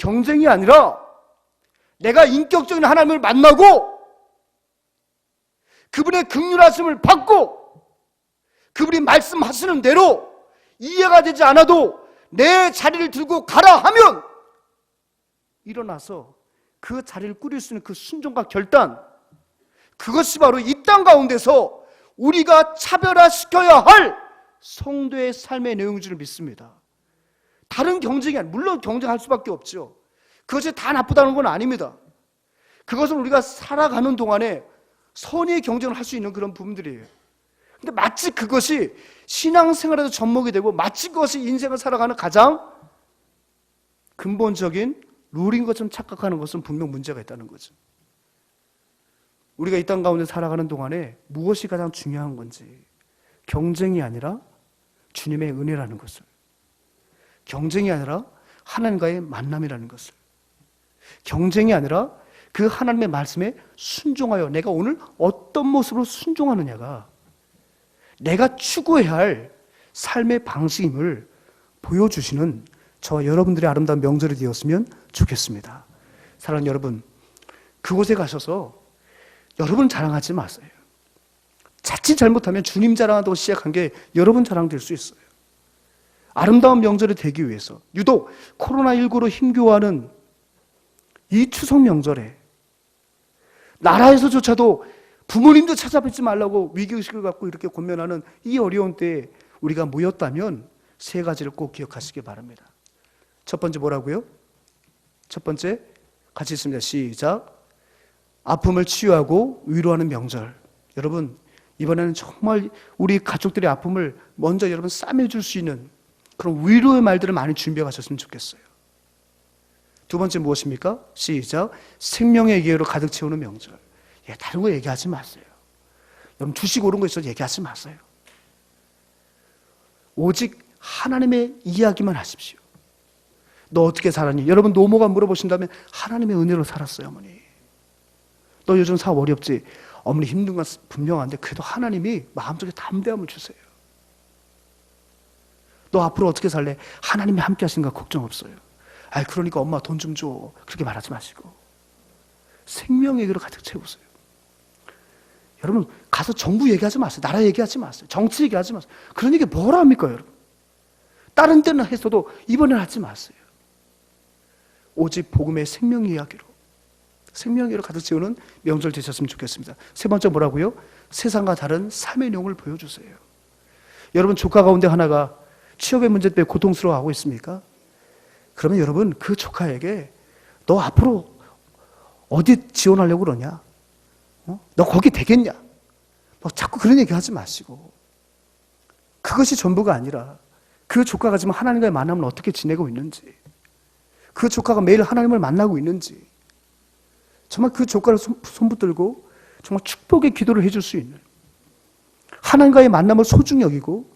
경쟁이 아니라 내가 인격적인 하나님을 만나고 그분의 긍휼하심을 받고 그분이 말씀하시는 대로 이해가 되지 않아도 내 자리를 들고 가라 하면 일어나서 그 자리를 꾸릴 수 있는 그 순종과 결단, 그것이 바로 이 땅 가운데서 우리가 차별화시켜야 할 성도의 삶의 내용인 줄 믿습니다. 다른 경쟁이 아니라, 물론 경쟁할 수밖에 없죠. 그것이 다 나쁘다는 건 아닙니다. 그것은 우리가 살아가는 동안에 선의의 경쟁을 할 수 있는 그런 부분들이에요. 근데 마치 그것이 신앙생활에도 접목이 되고 마치 그것이 인생을 살아가는 가장 근본적인 룰인 것처럼 착각하는 것은 분명 문제가 있다는 거죠. 우리가 이 땅 가운데 살아가는 동안에 무엇이 가장 중요한 건지, 경쟁이 아니라 주님의 은혜라는 것을, 경쟁이 아니라 하나님과의 만남이라는 것을, 경쟁이 아니라 그 하나님의 말씀에 순종하여 내가 오늘 어떤 모습으로 순종하느냐가 내가 추구해야 할 삶의 방식임을 보여주시는 저와 여러분들의 아름다운 명절이 되었으면 좋겠습니다. 사랑하는 여러분, 그곳에 가셔서 여러분 자랑하지 마세요. 자칫 잘못하면 주님 자랑한다고 시작한 게 여러분 자랑 될 수 있어요. 아름다운 명절이 되기 위해서, 유독 코로나19로 힘겨워하는 이 추석 명절에 나라에서조차도 부모님도 찾아뵙지 말라고 위기의식을 갖고 이렇게 권면하는 이 어려운 때에 우리가 모였다면 세 가지를 꼭 기억하시기 바랍니다. 첫 번째 뭐라고요? 첫 번째 같이 있습니다. 시작. 아픔을 치유하고 위로하는 명절. 여러분, 이번에는 정말 우리 가족들의 아픔을 먼저 여러분 싸매줄 수 있는 그런 위로의 말들을 많이 준비해 가셨으면 좋겠어요. 두 번째 무엇입니까? 시작. 생명의 기회로 가득 채우는 명절. 다른 거 얘기하지 마세요. 여러분 주식 오른 거 있어도 얘기하지 마세요. 오직 하나님의 이야기만 하십시오. 너 어떻게 살았니? 여러분 노모가 물어보신다면 하나님의 은혜로 살았어요, 어머니. 너 요즘 사업 어렵지? 어머니 힘든 건 분명한데 그래도 하나님이 마음속에 담대함을 주세요. 너 앞으로 어떻게 살래? 하나님이 함께 하시니까 걱정 없어요. 그러니까 엄마 돈 좀 줘. 그렇게 말하지 마시고 생명의 기로 가득 채우세요. 여러분 가서 정부 얘기하지 마세요. 나라 얘기하지 마세요. 정치 얘기하지 마세요. 그런 얘기 뭐라 합니까, 여러분? 다른 때는 했어도 이번에는 하지 마세요. 오직 복음의 생명 이야기로, 생명으로 가득 채우는 명절 되셨으면 좋겠습니다. 세 번째 뭐라고요? 세상과 다른 삶의 내용을 보여주세요. 여러분 조카 가운데 하나가 취업의 문제 때문에 고통스러워하고 있습니까? 그러면 여러분 그 조카에게 너 앞으로 어디 지원하려고 그러냐? 너 거기 되겠냐? 자꾸 그런 얘기 하지 마시고, 그것이 전부가 아니라 그 조카가 지금 하나님과의 만남을 어떻게 지내고 있는지, 그 조카가 매일 하나님을 만나고 있는지, 정말 그 조카를 손붙들고 정말 축복의 기도를 해줄 수 있는, 하나님과의 만남을 소중히 여기고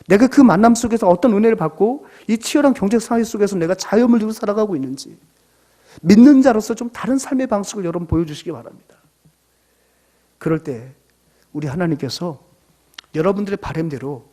내가 그 만남 속에서 어떤 은혜를 받고 이 치열한 경쟁 사회 속에서 내가 자유함을 누리고 살아가고 있는지 믿는 자로서 좀 다른 삶의 방식을 여러분 보여주시기 바랍니다. 그럴 때 우리 하나님께서 여러분들의 바람대로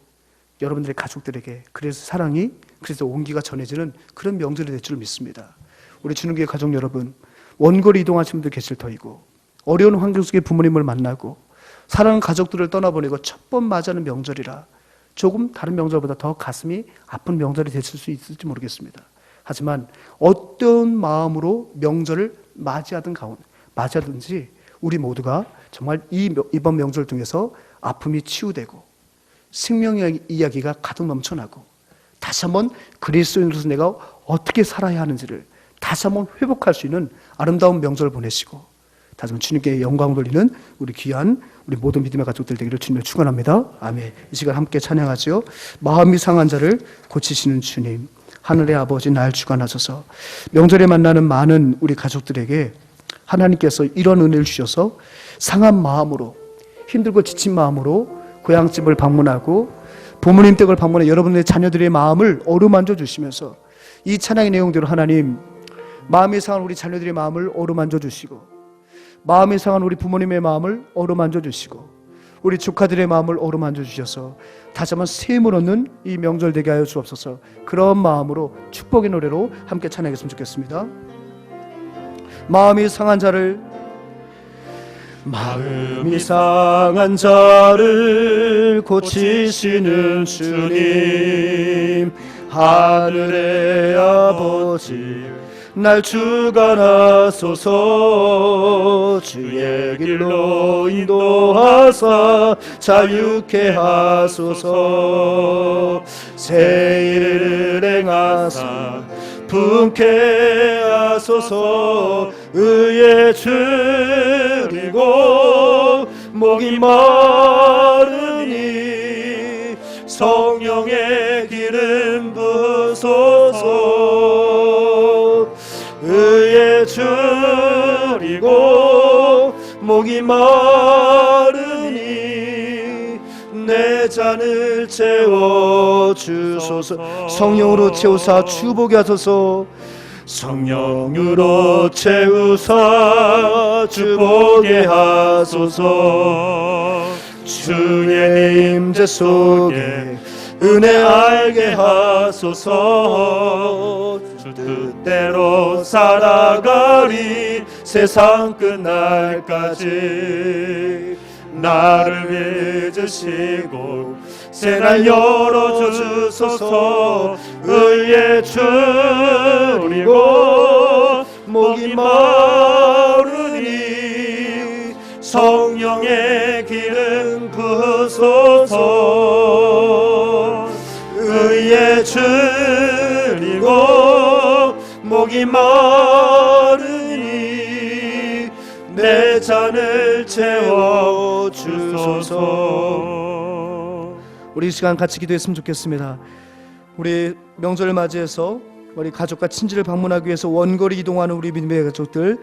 여러분들의 가족들에게 그래서 사랑이, 그래서 온기가 전해지는 그런 명절이 될 줄 믿습니다. 우리 주님교회 가족 여러분, 원거리 이동하시는 분들 계실 터이고 어려운 환경 속에 부모님을 만나고 사랑하는 가족들을 떠나보내고 첫 번 맞이하는 명절이라 조금 다른 명절보다 더 가슴이 아픈 명절이 되실 수 있을지 모르겠습니다. 하지만 어떤 마음으로 명절을 맞이하든지 우리 모두가 정말 이번 명절 통해서 아픔이 치유되고 생명의 이야기가 가득 넘쳐나고 다시 한번 그리스도인으로서 내가 어떻게 살아야 하는지를 다시 한번 회복할 수 있는 아름다운 명절을 보내시고 다시 한번 주님께 영광 돌리는 우리 귀한 우리 모든 믿음의 가족들 되기를 주님을 축원합니다. 아멘. 이 시간 함께 찬양하죠. 마음이 상한 자를 고치시는 주님, 하늘의 아버지 날 주관하셔서 명절에 만나는 많은 우리 가족들에게 하나님께서 이런 은혜를 주셔서 상한 마음으로, 힘들고 지친 마음으로 고향집을 방문하고 부모님 댁을 방문해 여러분의 자녀들의 마음을 어루만져 주시면서 이 찬양의 내용대로 하나님, 마음이 상한 우리 자녀들의 마음을 어루만져 주시고 마음이 상한 우리 부모님의 마음을 어루만져 주시고 우리 조카들의 마음을 어루만져 주셔서 다시 한번 셈을 얻는 이 명절 되게 하여 주옵소서. 그런 마음으로 축복의 노래로 함께 찬양했으면 좋겠습니다. 마음이 상한 자를 고치시는 주님, 하늘의 아버지 날 주관하소서. 주의 길로 인도하사 자유케 하소서. 새 일을 행하사 분케 하소서. 의에 줄이고 목이 마르니 성령의 기름 부으소서. 의에 줄이고 목이 마르니 내 잔을 채워주소서. 성령으로 채우사 주보게 하소서. 성령으로 채우사 주보게 하소서. 주의 임재 속에 은혜 알게 하소서. 주 뜻대로 살아가리 세상 끝날까지. 나를 믿으시고 새날 열어주소서. 의에 줄이고 목이 마르니 성령의 기름 부으소서. 의에 줄이고 목이 마르니 내 잔을 채워주소서. 우리 이 시간 같이 기도했으면 좋겠습니다. 우리 명절을 맞이해서 우리 가족과 친지를 방문하기 위해서 원거리 이동하는 우리 믿음의 가족들,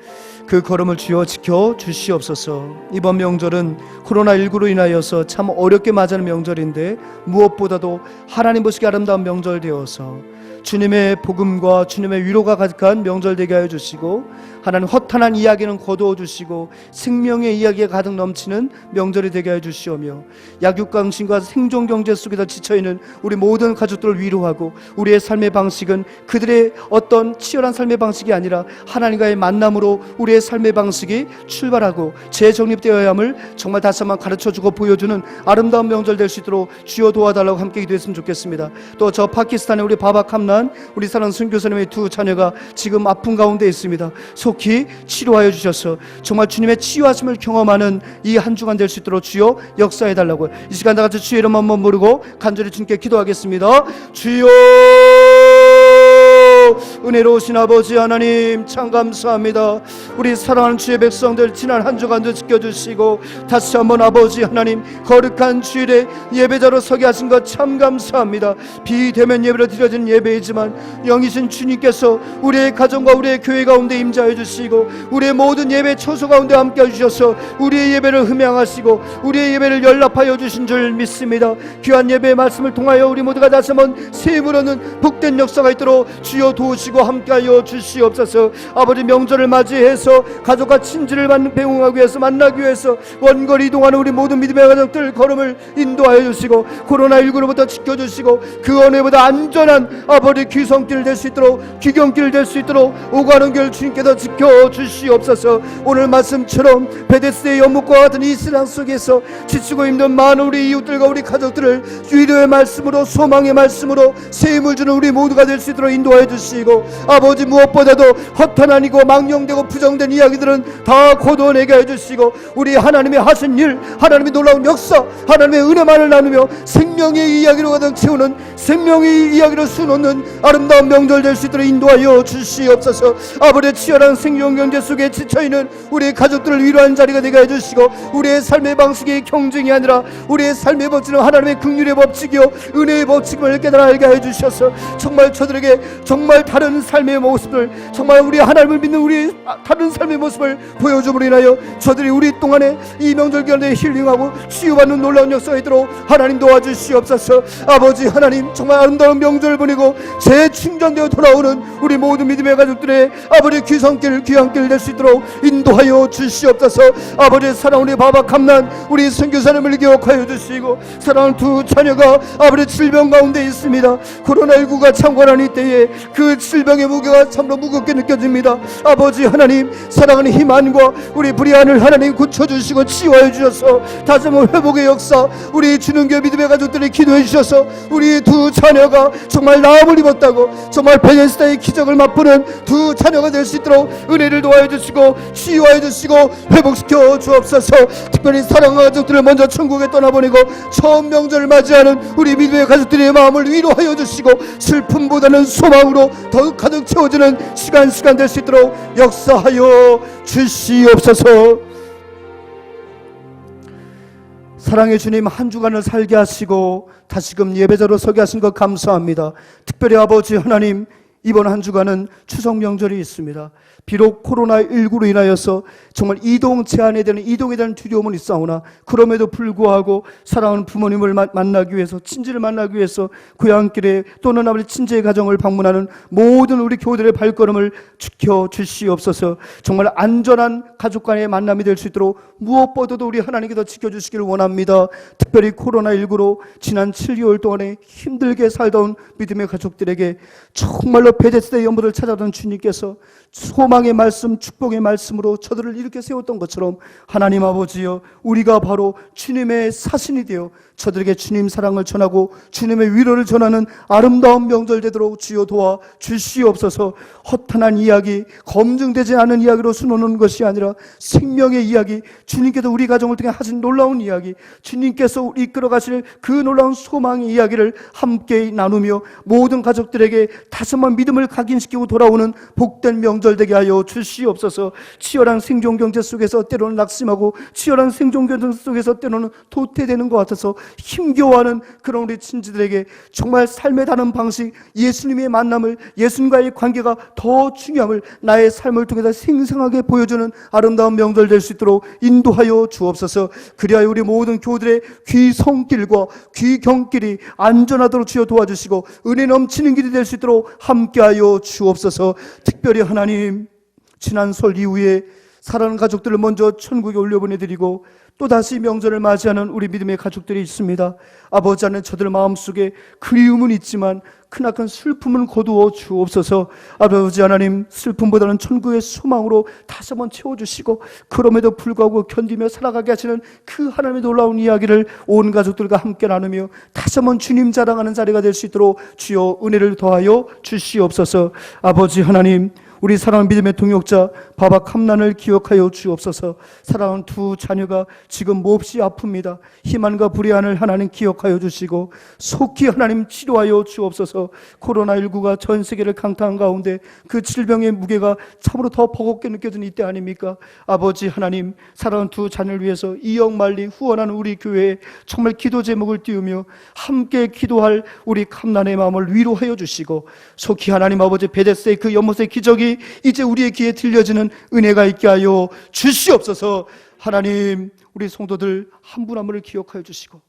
그 걸음을 주여 지켜 주시옵소서. 이번 명절은 코로나19로 인하여서 참 어렵게 맞이하는 명절인데 무엇보다도 하나님 보시기 아름다운 명절 되어서 주님의 복음과 주님의 위로가 가득한 명절 되게 하여 주시고, 하나님 허탄한 이야기는 거두어 주시고 생명의 이야기가 가득 넘치는 명절이 되게 하여 주시오며, 약육강신과 생존 경제 속에서 지쳐있는 우리 모든 가족들을 위로하고, 우리의 삶의 방식은 그들의 어떤 치열한 삶의 방식이 아니라 하나님과의 만남으로 우리의 삶의 방식이 출발하고 재정립되어야 함을 정말 다시 한번 가르쳐주고 보여주는 아름다운 명절 될 수 있도록 주여 도와달라고 함께 기도했으면 좋겠습니다. 또 저 파키스탄의 우리 바바캄난 우리 사랑하는 선교사님의 두 자녀가 지금 아픈 가운데 있습니다. 속히 치료하여 주셔서 정말 주님의 치유하심을 경험하는 이 한 주간 될 수 있도록 주여 역사해달라고, 이 시간 다 같이 주의 이름 한번 부르고 간절히 주님께 기도하겠습니다. 주여, 은혜로우신 아버지 하나님 참 감사합니다. 우리 사랑하는 주의 백성들 지난 한 주간도 지켜주시고 다시 한번 아버지 하나님 거룩한 주일에 예배자로 서게 하신 것 참 감사합니다. 비대면 예배로 드려진 예배이지만 영이신 주님께서 우리의 가정과 우리의 교회 가운데 임재하여 주시고 우리의 모든 예배 처소 가운데 함께 해주셔서 우리의 예배를 흠양하시고 우리의 예배를 연락하여 주신 줄 믿습니다. 귀한 예배의 말씀을 통하여 우리 모두가 다시 한번 세임을 얻는 복된 역사가 있도록 주여 도우시고 함께하여 주시옵소서. 아버지 명절을 맞이해서 가족과 친지를 배웅하기 위해서 만나기 위해서 원거리 이동하는 우리 모든 믿음의 가족들 걸음을 인도하여 주시고 코로나19로부터 지켜주시고 그 어느보다 안전한 아버지 귀성길 될 수 있도록 귀경길 될 수 있도록 오고 가는 길 주님께서 지켜주시옵소서. 오늘 말씀처럼 베데스다의 연못과 같은 이 세상 속에서 지치고 힘든 많은 우리 이웃들과 우리 가족들을 위로의 말씀으로 소망의 말씀으로 새 힘을 주는 우리 모두가 될 수 있도록 인도하여 주시고, 아버지 무엇보다도 허탄하니고 망령되고 부정된 이야기들은 다 거두어내게 해주시고 우리 하나님의 하신 일, 하나님의 놀라운 역사, 하나님의 은혜만을 나누며 생명의 이야기로 가득 채우는 생명의 이야기로 수놓는 아름다운 명절 될 수 있도록 인도하여 주시옵소서. 아버지의 치열한 생존 경제 속에 지쳐있는 우리 가족들을 위로하는 자리가 되게 해주시고 우리의 삶의 방식이 경쟁이 아니라 우리의 삶의 법칙은 하나님의 긍휼의 법칙이요 은혜의 법칙을 깨달아 알게 해주셔서 정말 저들에게 정말 다른 삶의 모습을, 정말 우리 하나님을 믿는 우리 다른 삶의 모습을 보여줌으로 인하여 저들이 우리 동안에 이 명절 기간에 힐링하고 치유받는 놀라운 역사가 있도록 하나님 도와주시옵소서. 아버지 하나님 정말 아름다운 명절을 보내고 재충전되어 돌아오는 우리 모든 믿음의 가족들의 아버지 귀성길 귀한길 될 수 있도록 인도하여 주시옵소서. 아버지 사랑 우리 바바 감난 우리 선교사님을 기억하여 주시고, 사랑하는 두 자녀가 아버지 질병 가운데 있습니다. 코로나19가 창궐한 이때에 그 질병의 무게가 참으로 무겁게 느껴집니다. 아버지 하나님, 사랑하는 희만과 우리 불의한을 하나님 고쳐주시고 치유하여 주셔서 다시 한번 회복의 역사, 우리 주는교회 믿음의 가족들이 기도해 주셔서 우리 두 자녀가 정말 나음을 입었다고, 정말 베데스다의 기적을 맛보는 두 자녀가 될 수 있도록 은혜를 도와여 주시고 치유하여 주시고 회복시켜 주옵소서. 특별히 사랑하는 가족들을 먼저 천국에 떠나보내고 처음 명절을 맞이하는 우리 믿음의 가족들의 마음을 위로하여 주시고 슬픔보다는 소망으로 더욱 가득 채워지는 시간 될 수 있도록 역사하여 주시옵소서. 사랑의 주님, 한 주간을 살게 하시고 다시금 예배자로 서게 하신 것 감사합니다. 특별히 아버지 하나님, 이번 한 주간은 추석 명절이 있습니다. 비록 코로나19로 인하여서 정말 이동에 대한 두려움은 있사오나 그럼에도 불구하고 사랑하는 부모님을 만나기 위해서, 친지를 만나기 위해서 고향길에 또는 아버지 친지의 가정을 방문하는 모든 우리 교우들의 발걸음을 지켜주시옵소서. 정말 안전한 가족 간의 만남이 될 수 있도록 무엇보다도 우리 하나님께서 지켜주시기를 원합니다. 특별히 코로나19로 지난 7개월 동안에 힘들게 살던 믿음의 가족들에게 정말로 베데스다의 연못을 찾아던 주님께서 소망의 말씀, 축복의 말씀으로 저들을 이렇게 세웠던 것처럼 하나님 아버지여, 우리가 바로 주님의 사신이 되어 저들에게 주님 사랑을 전하고 주님의 위로를 전하는 아름다운 명절 되도록 주여 도와 주시옵소서. 허탄한 이야기, 검증되지 않은 이야기로 수놓는 것이 아니라 생명의 이야기, 주님께서 우리 가정을 통해 하신 놀라운 이야기, 주님께서 이끌어 가실 그 놀라운 소망의 이야기를 함께 나누며 모든 가족들에게 다시 한번 믿음을 각인시키고 돌아오는 복된 명절 되게 하여 주시옵소서. 치열한 생존 경제 속에서 때로는 낙심하고 치열한 생존 경제 속에서 때로는 도태되는 것 같아서 힘겨워하는 그런 우리 친지들에게 정말 삶의 다른 방식, 예수님의 만남을, 예수님과의 관계가 더 중요함을 나의 삶을 통해서 생생하게 보여주는 아름다운 명절 될 수 있도록 인도하여 주옵소서. 그리하여 우리 모든 교우들의 귀성길과 귀경길이 안전하도록 주여 도와주시고 은혜 넘치는 길이 될 수 있도록 함께하여 주옵소서. 특별히 하나님, 지난 설 이후에 사랑하는 가족들을 먼저 천국에 올려보내드리고 또다시 명절을 맞이하는 우리 믿음의 가족들이 있습니다. 아버지 하나님, 저들 마음속에 그리움은 있지만 크나큰 슬픔은 거두어 주옵소서. 아버지 하나님, 슬픔보다는 천국의 소망으로 다시 한번 채워주시고 그럼에도 불구하고 견디며 살아가게 하시는 그 하나님의 놀라운 이야기를 온 가족들과 함께 나누며 다시 한번 주님 자랑하는 자리가 될 수 있도록 주여 은혜를 더하여 주시옵소서. 아버지 하나님, 우리 사랑하는 믿음의 동역자 바바 캄난을 기억하여 주옵소서. 사랑하는 두 자녀가 지금 몹시 아픕니다. 희망과 불의한을 하나님 기억하여 주시고 속히 하나님 치료하여 주옵소서. 코로나19가 전 세계를 강타한 가운데 그 질병의 무게가 참으로 더 버겁게 느껴지는 이때 아닙니까? 아버지 하나님, 사랑하는 두 자녀를 위해서 이역만리 후원하는 우리 교회에 정말 기도 제목을 띄우며 함께 기도할 우리 캄난의 마음을 위로하여 주시고 속히 하나님 아버지 베데스다의 그 연못의 기적이 이제 우리의 귀에 들려지는 은혜가 있게 하여 주시옵소서. 하나님, 우리 성도들 한 분 한 분을 기억하여 주시고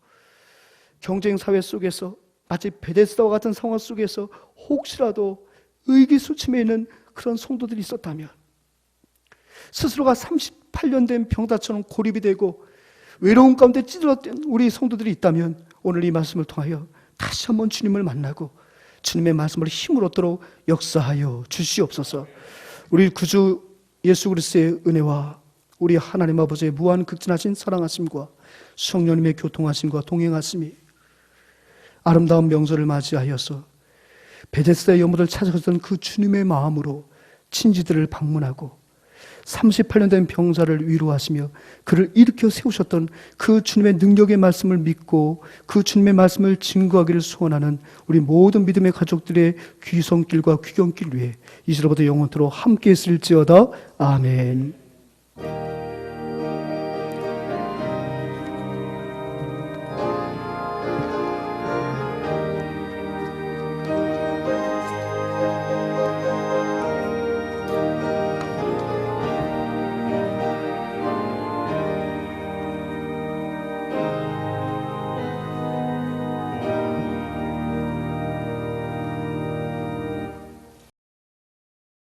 경쟁 사회 속에서 마치 베데스다와 같은 상황 속에서 혹시라도 의기소침해 있는 그런 성도들이 있었다면, 스스로가 38년 된 병자처럼 고립이 되고 외로움 가운데 찌들었던 우리 성도들이 있다면 오늘 이 말씀을 통하여 다시 한번 주님을 만나고 주님의 말씀을 힘을 얻도록 역사하여 주시옵소서. 우리 구주 예수 그리스도의 은혜와 우리 하나님 아버지의 무한 극진하신 사랑하심과 성령님의 교통하심과 동행하심이 아름다운 명절을 맞이하여서 베데스다의 연못을 찾아가던 그 주님의 마음으로 친지들을 방문하고 38년 된 병자를 위로하시며 그를 일으켜 세우셨던 그 주님의 능력의 말씀을 믿고 그 주님의 말씀을 증거하기를 소원하는 우리 모든 믿음의 가족들의 귀성길과 귀경길 위에 이제로부터 영원토록 함께 있을지어다. 아멘.